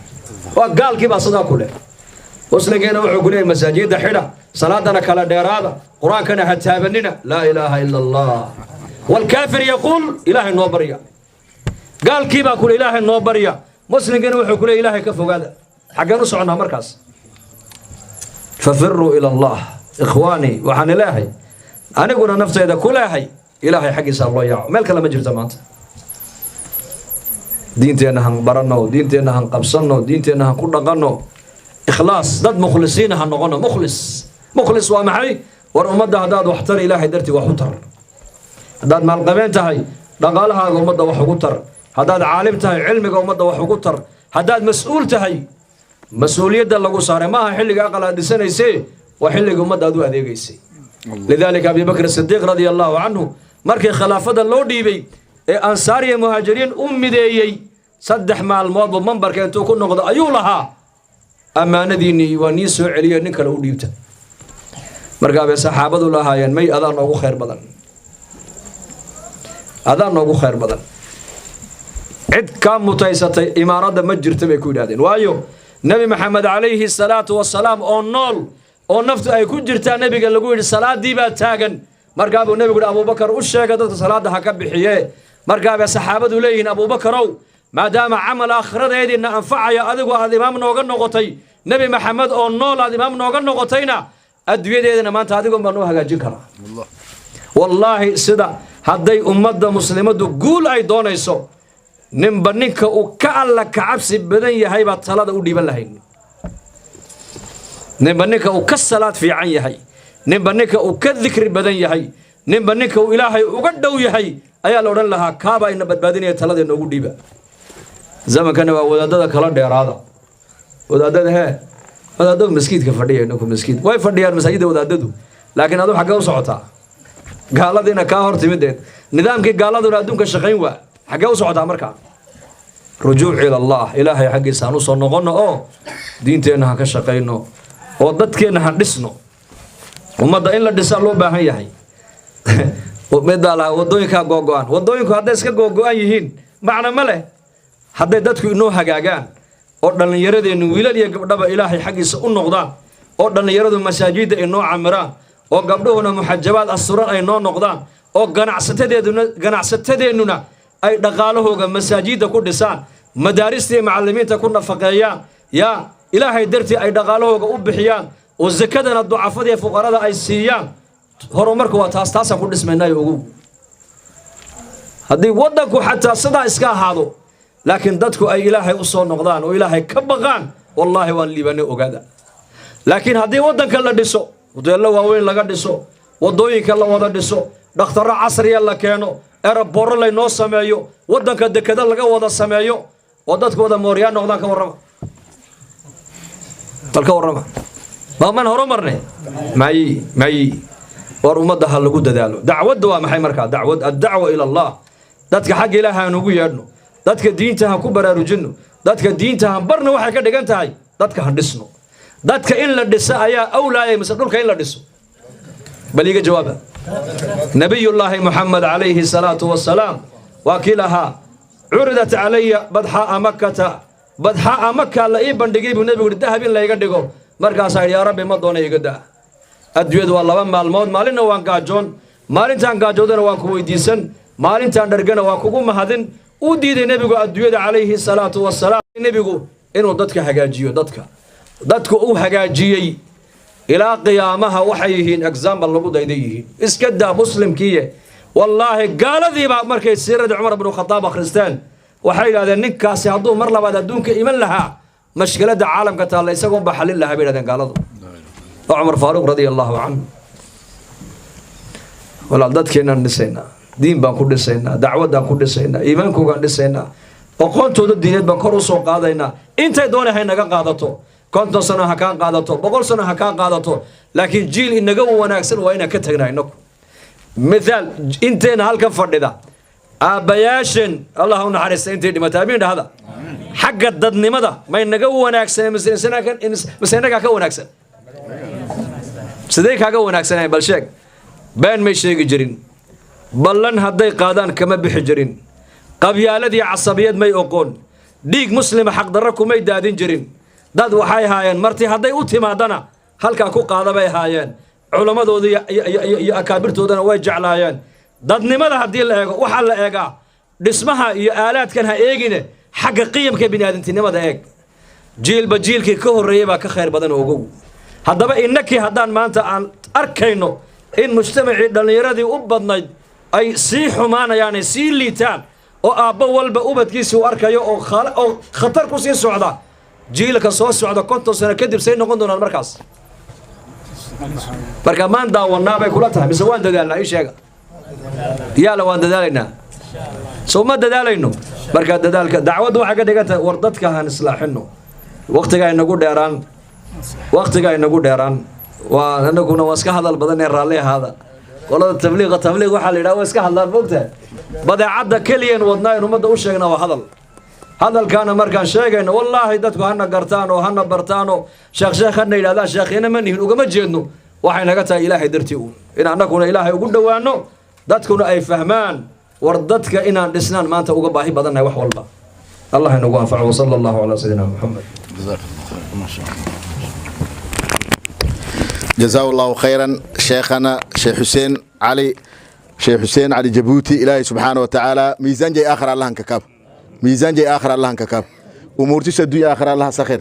waa gaalkii baa sidaa ku leh musligeena wuxuu ku leeyahay masaajidda xidha salaadana kala dheeraada qur-aankana ha taabanina laa ilaaha ila allah waalkaafir yaquul ilaahay noo barya gaalkii baa kule ilaahay noo barya muslimgeena wuxuu ku leeyahay ilaahay ka fogaada xaggeen u soconnaa markaas fafiruu ila allah ikhwaanii waxaan ilaahay aniguna naftayda ku leehay ilaahay xaggiisa loo yaaco meel kale ma jirto maanta diinteenna han baranno diinteenna han qabsanno diinteenna han ku dhaqanno ikhlaas dad mukhlisiina ha noqono mukhlis waa maxay war ummadda haddaad wax tar ilaahay dartii wax u tar haddaad maalqabeen tahay dhaqaalahaaga ummadda wax ugu tar haddaad caalim tahay cilmiga ummadda wax ugu tar haddaad mas-uul tahay mas-uuliyadda lagu saaray maaha xilliga aqal aad dhisanaysee waa xilliga ummadda aad u adeegaysay lidaalika abi bakr sidiiq radia allahu canhu markii khilaafada loo dhiibay ee ansaar iyo muhaajiriin u mideeyey 3 maalmoodba mambarka intuu ku noqdo ayuu lahaa ammaanadiinii waa nii soo celiya nin kale u dhiibta markaa bay saxaabadu lahaayeen may adaan noogu khayr badan cid kaa mutaysatay imaaradda ma jirta bay ku yidhahdeen waayo nebi maxamed calayhi salaatu wasalaam oo nool oo naftu ay ku jirtaa nebiga lagu yidhi salaaddii baa taagan markaa buu nebigu yidhi abuubakar u sheega dadka salaadda ha ka bixiye markaa bay saxaabadu leeyihiin abuubakarow maadaama camal aakhiradeediina anfacaya adigu aad imaam nooga noqotay nebi maxamed oo nool aad imaam nooga noqotayna adduunyadeedana maanta adigoon baa noo hagaajin karaa wallaahi sida hadday ummadda muslimaddu guul ay doonayso ninba ninka uu ka alla kacabsi badan yahay baa talada u dhiiban lahayn ninba ninka uu ka salaad fiican yahay ninba ninka uu ka dikri badan yahay ninba ninka uu ilaahay uga dhow yahay ayaa la odhan lahaa kaabaa ina badbaadinaya talada inoogu dhiiba zamankana waa wadaadada kala dheeraada wadaadada wadaadadu maskiidka fadhiya inaku maskiid way fadhiyaan masaajidda wadaadadu laakiin adu xaggee u socotaa gaaladiina kaa hor timideed nidaamkii gaaladuna adduunka shaqayn waa xaggee u socotaa markaa rujuuc ila allah ilaahay xaggiisa aan u soo noqonno oo diinteenna ha ka shaqayno oo dadkeenna ha dhisno ummadda in la dhisaa loo baahan yahay middaa lahaa waddooyinkaa googo-an waddooyinku hadday iska googo-an yihiin macna ma leh hadday dadku inoo hagaagaan oo dhallinyaradeennu wiilal iyo gabdhaba ilaahay xaggiisa u noqdaan oo dhallinyaradu masaajidda ay noo camiraan oo gabdhuhuna muxajabaad asturan ay noo noqdaan oo ganacsatadeennuna ay dhaqaalahooga masaajidda ku dhisaan madaarista iyo macallimiinta ku nafaqeeyaan yaa ilaahay dartii ay dhaqaalahooga u bixiyaan oo sakadana ducafada iyo fuqarada ay siiyaan horumarku waa taasaan ku dhismaynayo ogow haddii waddanku xataa sidaa iska ahaado laakiin dadku ay ilaahay u soo noqdaan oo ilaahay ka baqaan wallaahi waan liibanay ogaada laakiin haddii waddanka la dhiso hoteello waaweyn laga dhiso waddooyinka la wada dhiso dhakhtarro casriya la keeno eraborro laynoo sameeyo waddanka dekeda laga wada sameeyo oo dadku wada mooryaan noqdaan ka warrama dalka warrama ما هو مرني معي ورمضها اللي قد دالو دعوة وما حي مركا الدعوة إلى الله دتك حق إلها نقول يرنو دتك دينتها كبر رجنو دتك دينتها برنا واحد كده جنت هاي دتك هندسنو دتك إن لدس يا أو لا يمسكون كإن لدسو بل يجي جوابه نبي الله محمد عليه الصلاة والسلام وكلها عرضت علي بدحاء مكة لا يبن دقيب النبي الذهب لا يقدقه markaas ay yaa rabbi ma doonay iga daa adduunyadu waa laba maalmood maalinna waan gaajoon maalintaan gaajoodana waan ku weydiisan maalintaan dhargana waan kugu mahadin uu diiday nabigu adduunyada calayhi salaatu wassalaam nabigu inuu dadka hagaajiyo dadku uu hagaajiyay ilaa qiyaamaha waxay yihiin example lagu dayday yihiin iska daa muslimkiye wallaahi gaaladiiba markay siirada Umar ibn Khattab akhristaan waxay yiraahdeen ninkaasi hadduu mar labaad adduunka iman lahaa مشكلة عالم كتال ليس قوم بحل الله بيردن قالوا عمر فاروق رضي الله عنه ولا ضد كنا نسينا دين بنكون نسينا دعوة بنكون نسينا إيمان كون نسينا وقلت ضد الدين بنكون سوق قاضينا أنت دون هاي نجا قاضته كنت سنة هكان قاضته بقول سنة هكان قاضته لكن جيل إن جو وناكسر وين كتجنا إنك مثال أنت نهالك فرد ده أبياشن الله نحرس أنت متابعين هذا حق الضدني ماذا ما ينجو وناكسن مسنا كأكون أكسن صديق كأكون أكسن بالشك بين مشي جرين بلن هذي قادان كما بحجرين قبيلة الذي عصبيات ما يقول ديك مسلم حق دركم ما يدادين جرين داد وحي هايان مرتي هذي أوتي ما دنا هل كأكو قادا بي هايان علماء ذي أكابر تودنا ويجعل هايان ضدني ماذا هذي اللي وحل إيجا اسمها آلات كانها إيجينه حق قيم كبني هذا انت نمدا هيك جيل بجيل كي كهر ريبا كخير بدن اوغو هدبا انك هدان مانتا ان اركينو ان مجتمعي دليردي u badnayd ay si xumaana yani si liitaan oo aabba walba ubadkiisa u arkayo oo khatar ku sii socda jiilka soo socda 50 sano kadib say noqon doonaan markaas marka maan daawanaa bay kula tahay mise waan dadaalnaa ii sheega yaala waan dadaalayna soo ma dadaalayno marka dadaalka dacwadu waxa ka dhiganta war dadka han islaaxino waqtiga ay nagu dheeraan waa anaguna waska hadal badan ee raalli ahaada qolada tabliiq waxa la yiraahdo waska hadlaan moogtaa badeecada kaliyan wadnaa umada u sheegna waa hadalkaana markaan sheegayno wallaahi dadku hana gartaan oo hana bartaan oo sheekhana yiraahdaa sheekhina ma nihin ugama jeedno waxay naga tahay ilaahay dartii in anaguna ilaahay ugu dhawaano dadkuna ay fahmaan وردتك إن الإسلام ما أنت أوجب باهي بدنا يوح والله الله ينوافع وصلى الله على سيدنا محمد جزاه الله خيرا شيخنا شيخ حسين علي جبوتي إلهي سبحانه وتعالى ميزان جاي آخر الله ككاب ومورتي سدوي آخر الله سخير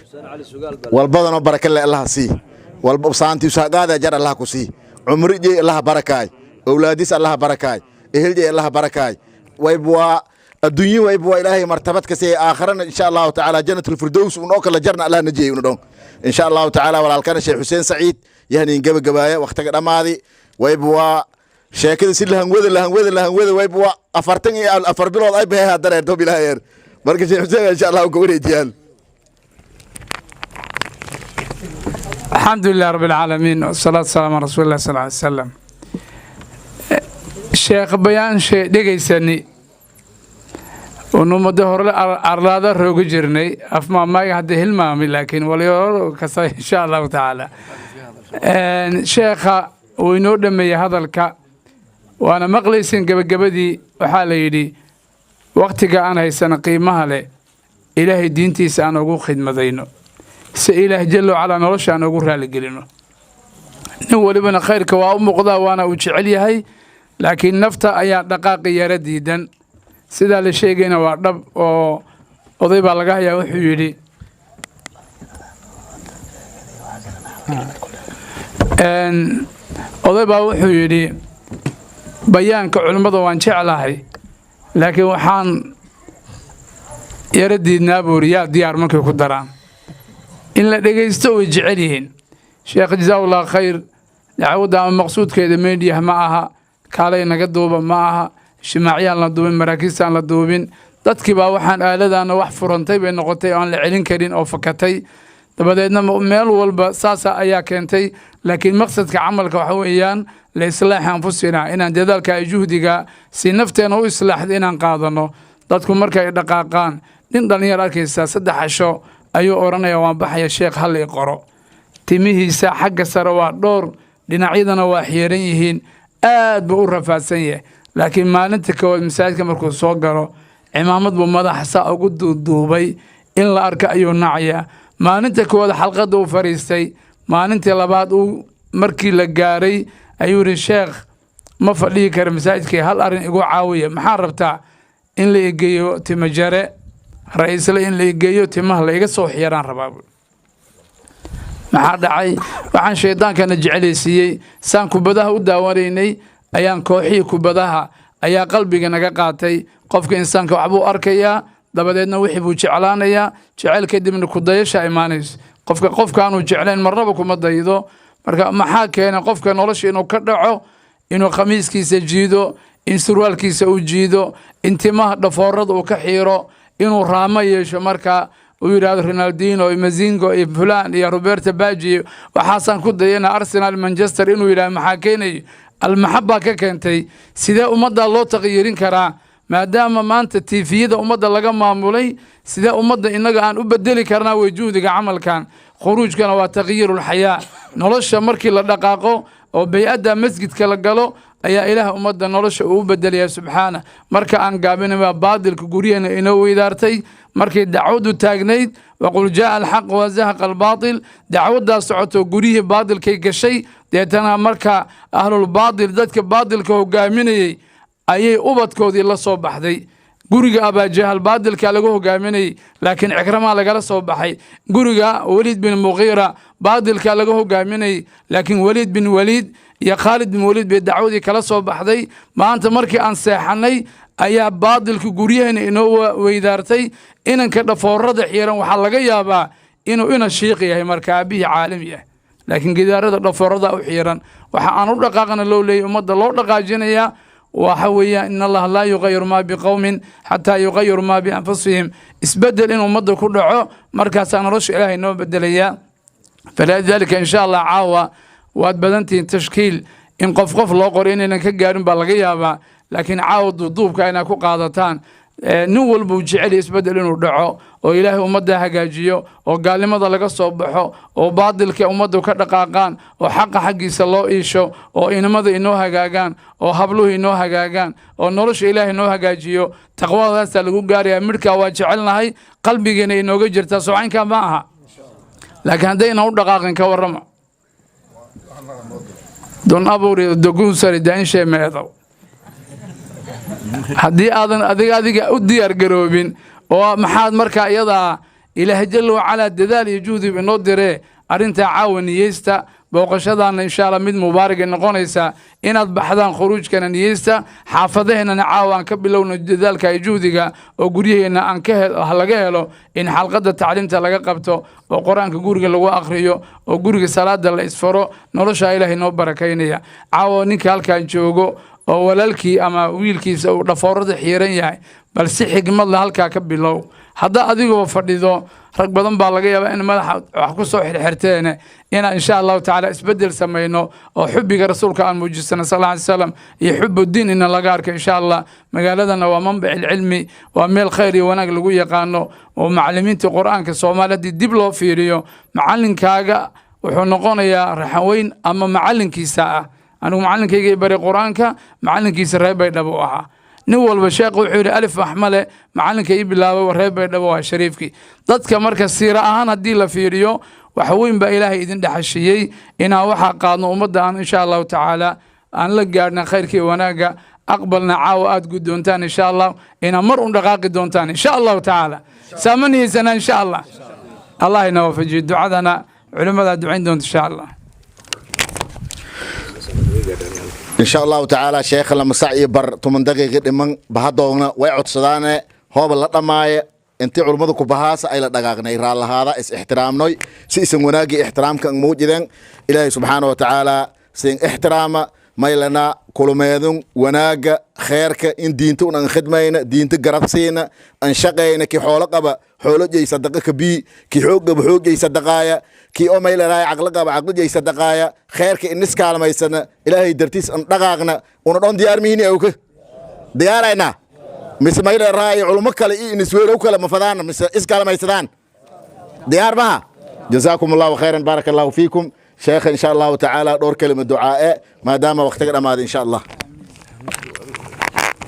والبضن وبركة الله سي والبصانتي وساقادة جر الله كسي عمري جي الله بركاي أولاديس الله بركاي إهلجي الله بركاي ويبوا الدنيا ويبوا إلهي مرتبتك سي آخرنا إن شاء الله تعالى جنة الفردوس ونوكل جرنا الله نجي وندون إن شاء الله تعالى والالكان الشيخ حسين سعيد يعني نجيب قبايا وقتك الأماضي ويبوا شاكد سيل لهن وذ ويبوا أفرتني أفربلو أي بها درير دوبي لهير مركز الشيخ حسين إن شاء الله وكوري جيال الحمد لله رب العالمين والصلاة والسلام على رسول الله صلى الله عليه وسلم sheekh bayaan shay dhigaysani ونو مدهور أرلادا روج جرني أفما ما يهدي هالمامي لكن وليور كسر إن شاء الله تعالى شيخ وينود مي هذا الك وأنا مقليسين قبدي وحاليدي وقت أنا هيسنا قيمها له إلهي دينتي سأنا أقول خدمة ذينه سإله جل وعلا نرش أنا أقول هالي قلنا هو لبنا خير كوام قضاء وأنا وجعلي هاي لكن نفتا أي دقائق يرديدا سيدا لشيء وردب وضيب على قهية وحيدي أن وضيب وحيدي بيان كعلماء وان شعلهاي لكن وحان يردي نابو رياض ديار مكة كدران إن لا يستوي جعليهن شيخ جزاه الله خير يعود على المقصود كذا ميديا معها كالينا قدوبا معها اجتماعيا la duubin maraakiistan la duubin dadkii baa waxaan aaladana wax furantay bay noqotay aan la celin karin oo fakatay dabadeedna meel walba saasa ayaa keentay laakiin maqsadka camalka waxa weeyaan la islaaxi anfusina inaan dadaalka ay juhdiga si nafteena u islaaxda inaan qaadano dadku markay dhaqaaqaan nin dhalinyar arkaysa 3 casho ayuu oranaya waan baxaya sheekh hal ii qoro timihiisa xagga sare waa dhowr dhinacyadana waa xiiran yihiin aad buu u rafaadsan yahay laakiin maalinta koowaad masaajidka markuu soo galo cimaamad buu madaxa saa ugu duuduubay in la arka ayuu nacaya maalinta koowaad xalqada uu fariistay maalintii labaad uu markii la gaaray ayuu yiri sheekh ma fadhiyi karo masaajidka hal arin igu caawiya maxaa rabtaa in la igeeyo timajare ra'iisle in la igeeyo timaha la iga soo xiraan rabaa maxaa dhacay waxaan sheedaankana jeclaysiiyey saan kubadaha u daawanaynay ayaan kooxii kubadaha ayaa qalbiga naga qaatay qofka insaanka waxbuu arkayaa dabadeedna wixii buu jeclaanayaa jecel kadibna ku dayasha imaanayso qofkaanu jeclayn marnaba kuma daydo marka maxaa keenay qofka nolosha inuu ka dhaco inuu khamiiskiisa jiido in surwaalkiisa uu jiido in timaha dhafoorada uu ka xiiro inuu raamo yeesho marka uu yiraahdo Ronaldinho iyo Mazingo iyo Fulan iyo Roberto Baggio waxaasan ku dayana Arsenal Manchester inuu yiraahdo maxaa keenay almahabba ka keentay sidee ummadda loo taqyiirin karaa maadaama maanta TV-da ummadda laga maamulay sidee ummadda inaga aan u bedeli karnaa wajuudiga camalkan khuruujkana waa taqyiirul hayaa nolosha markii la dhaqaaqo oo bay'ada masjidka la galo ayaa ilaah ummadda nolosha uu bedeliyaa subxaana marka aan gaabinaba baadilka guriyana inoo weydaartay markii dacwadu taagnayd waqul jaa alxaq wa zahaqa albaatil dacwada socoto guriyii baadilkay gashay deetana marka ahlul baadil dadka baadilka hogaaminayay ayay ubadkoodii la soo baxday guriga abaajahal baadilka lagu hogaaminay laakiin ikrama lagala soo baxay guriga Walid bin Mughira baadilka lagu hogaaminay laakiin Walid bin Walid ya Khalid bin Walid bay dacwadii kala soo baxday maanta markii aan seexanay ayaa baadilka guriyahana inoo weydaartay inanka dhafoorada xiiran waxa laga yaabaa inuu ina sheekh yahay marka abihi caalim yahay laakiin gidaarada dhafoorada u xiiran waxa aan u dhaqaaqana loo leeyahay ummadda loo dhaqaajinaya وحويا إن الله لا يغير ما بقوم حتى يغير ما بأنفسهم اسبدل إن أمضى كل عو مركز أنا رش إلهي إنه بدليا فلذلك إن شاء الله عاوة وأتبدنتي تشكيل إن قف الله قرين إنك جارم بلغيها لكن عاود ضوب كأنك قاعدتان نول بوجعل يسبدل إنه دعاء وإلهي أمضى هجاجيو وقال لماذا لك الصبح وبعض أمضى كدقاقان وحق حقي سلو إيشو وإنما إنه هجاجان وحبله إنه هجاجان ونرش إلهي إنه هجاجيو تقوى هذا سلقو قاري أمريكا وجعلنا هاي قلبي جني إنه جر تسوعين كماها لكن هذين هو دقاقن كورما دون أبوري دقون سري دين شيء ما يضو haddii aadan adiga u diyaar garoobin oo maxaad marka iyada ilaahay jalla wa ala dadaal iyo juhdi inoo diree arinta caawaniyeysta booqashadana insha Allah mid mubaarak noqonaysa inaad baxdaan khuruujkana niyeysta xaafadaheena caawan ka bilowno dadaalka iyo juhdiga oo guriyeena aan ka laga helo in xalqada tacliinta laga qabto oo quraanka guriga lagu akhriyo oo guriga salaada la isfaro nolosha ilaahay noo barakaynaya caawa ninka halkaan joogo oo walaalkii ama wiilkiisa uu dhafoorada xiiran yahay bal si xigmad la halka ka bilow hadda adigoo fadhido rag badan baa laga yaabaa in madaxa wax ku soo xirxirteen in insha Allah taala isbedel sameeyno oo xubbiga rasuulka aan muujisana sallallahu alayhi wasallam iyo xubbu diin in laga arko insha Allah magaaladana waa manbac ilmi waa meel khayr iyo wanaag lagu yaqaano oo macallimiinta quraanka Soomaaliyeed dib loo fiiriyo macallinkaaga wuxuu noqonayaa raxan weyn ama macallinkiisa ah أنا معلنكيجي بري قرآنك معلنكي سريبي دبوها نول بشاق وحوري ألف أحمله معلنكي بالله وريبي دبوها شريفكي ضدك مركز سيرة أنا دي لفيريو وحوين بإلهي إذن دحشيي إنا وحا قادنا ومدان إن شاء الله تعالى أن لقارنا خيرك وناقا أقبلنا عاوات قدونتان إن شاء الله إنا مرء دقاق دونتان إن شاء الله تعالى سامني سنة إن شاء الله الله ينوفج دعاءنا علماء دعين دون إن شاء الله إن شاء الله تعالى شيخ لما سعي بر 8 دقيقة من بهدونا ويعود صدانة هو بالله ماي أنت علماء كبهاس أي دقاقنا يرى هذا إس احترامنا سيسم وناجي احترام كان موجودين إلهي سبحانه وتعالى سين احترام maylana kulumeedun wanaaga khayrka in diinta un aan khidmayna diinta garabsiina aan shaqayna ki xoolo qaba xoolo jey sadaqa ka bi ki xoog qaba xoog jey sadaqaaya ki oo maylana aqla qaba aqla jey sadaqaaya khayrka in iskaalmaysana ilaahay dartiis aan dhaqaaqna una dhan diyaar mihiin awka diyaarayna mis maylana raay culimo kale in isweelow kale mafadana mis iskaalmaysadaan diyaar baha jazakumullahu khairan barakallahu fiikum شيخ إن شاء الله تعالى دور كلمة دعاء ما دام وقتك رماد إن شاء الله.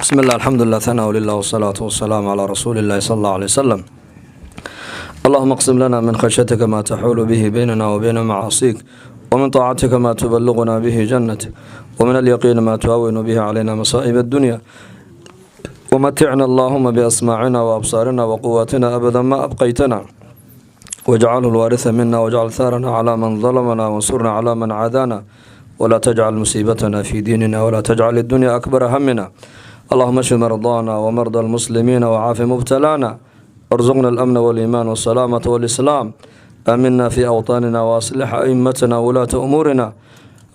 بسم الله الحمد لله ثناء لله والصلاة والسلام على رسول الله صلى الله عليه وسلم. اللهم اقسم لنا من خشيتك ما تحول به بيننا وبين معاصيك ومن طاعتك ما تبلغنا به جنتك ومن اليقين ما تهون به علينا مصائب الدنيا ومتعنا اللهم بأسماعنا وأبصارنا وقواتنا أبدا ما أبقيتنا واجعله الوارث منا واجعل ثارنا على من ظلمنا وانصرنا على من عادانا ولا تجعل مصيبتنا في ديننا ولا تجعل الدنيا أكبر همنا اللهم اشف مرضانا ومرضى المسلمين وعاف مبتلانا ارزقنا الأمن والإيمان والسلامة والإسلام آمنا في أوطاننا وأصلح أئمتنا ولاة أمورنا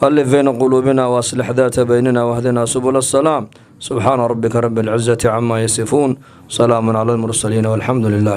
ألف بين قلوبنا وأصلح ذات بيننا واهدنا سبل السلام سبحان ربك رب العزة عما يصفون سلام على المرسلين والحمد لله.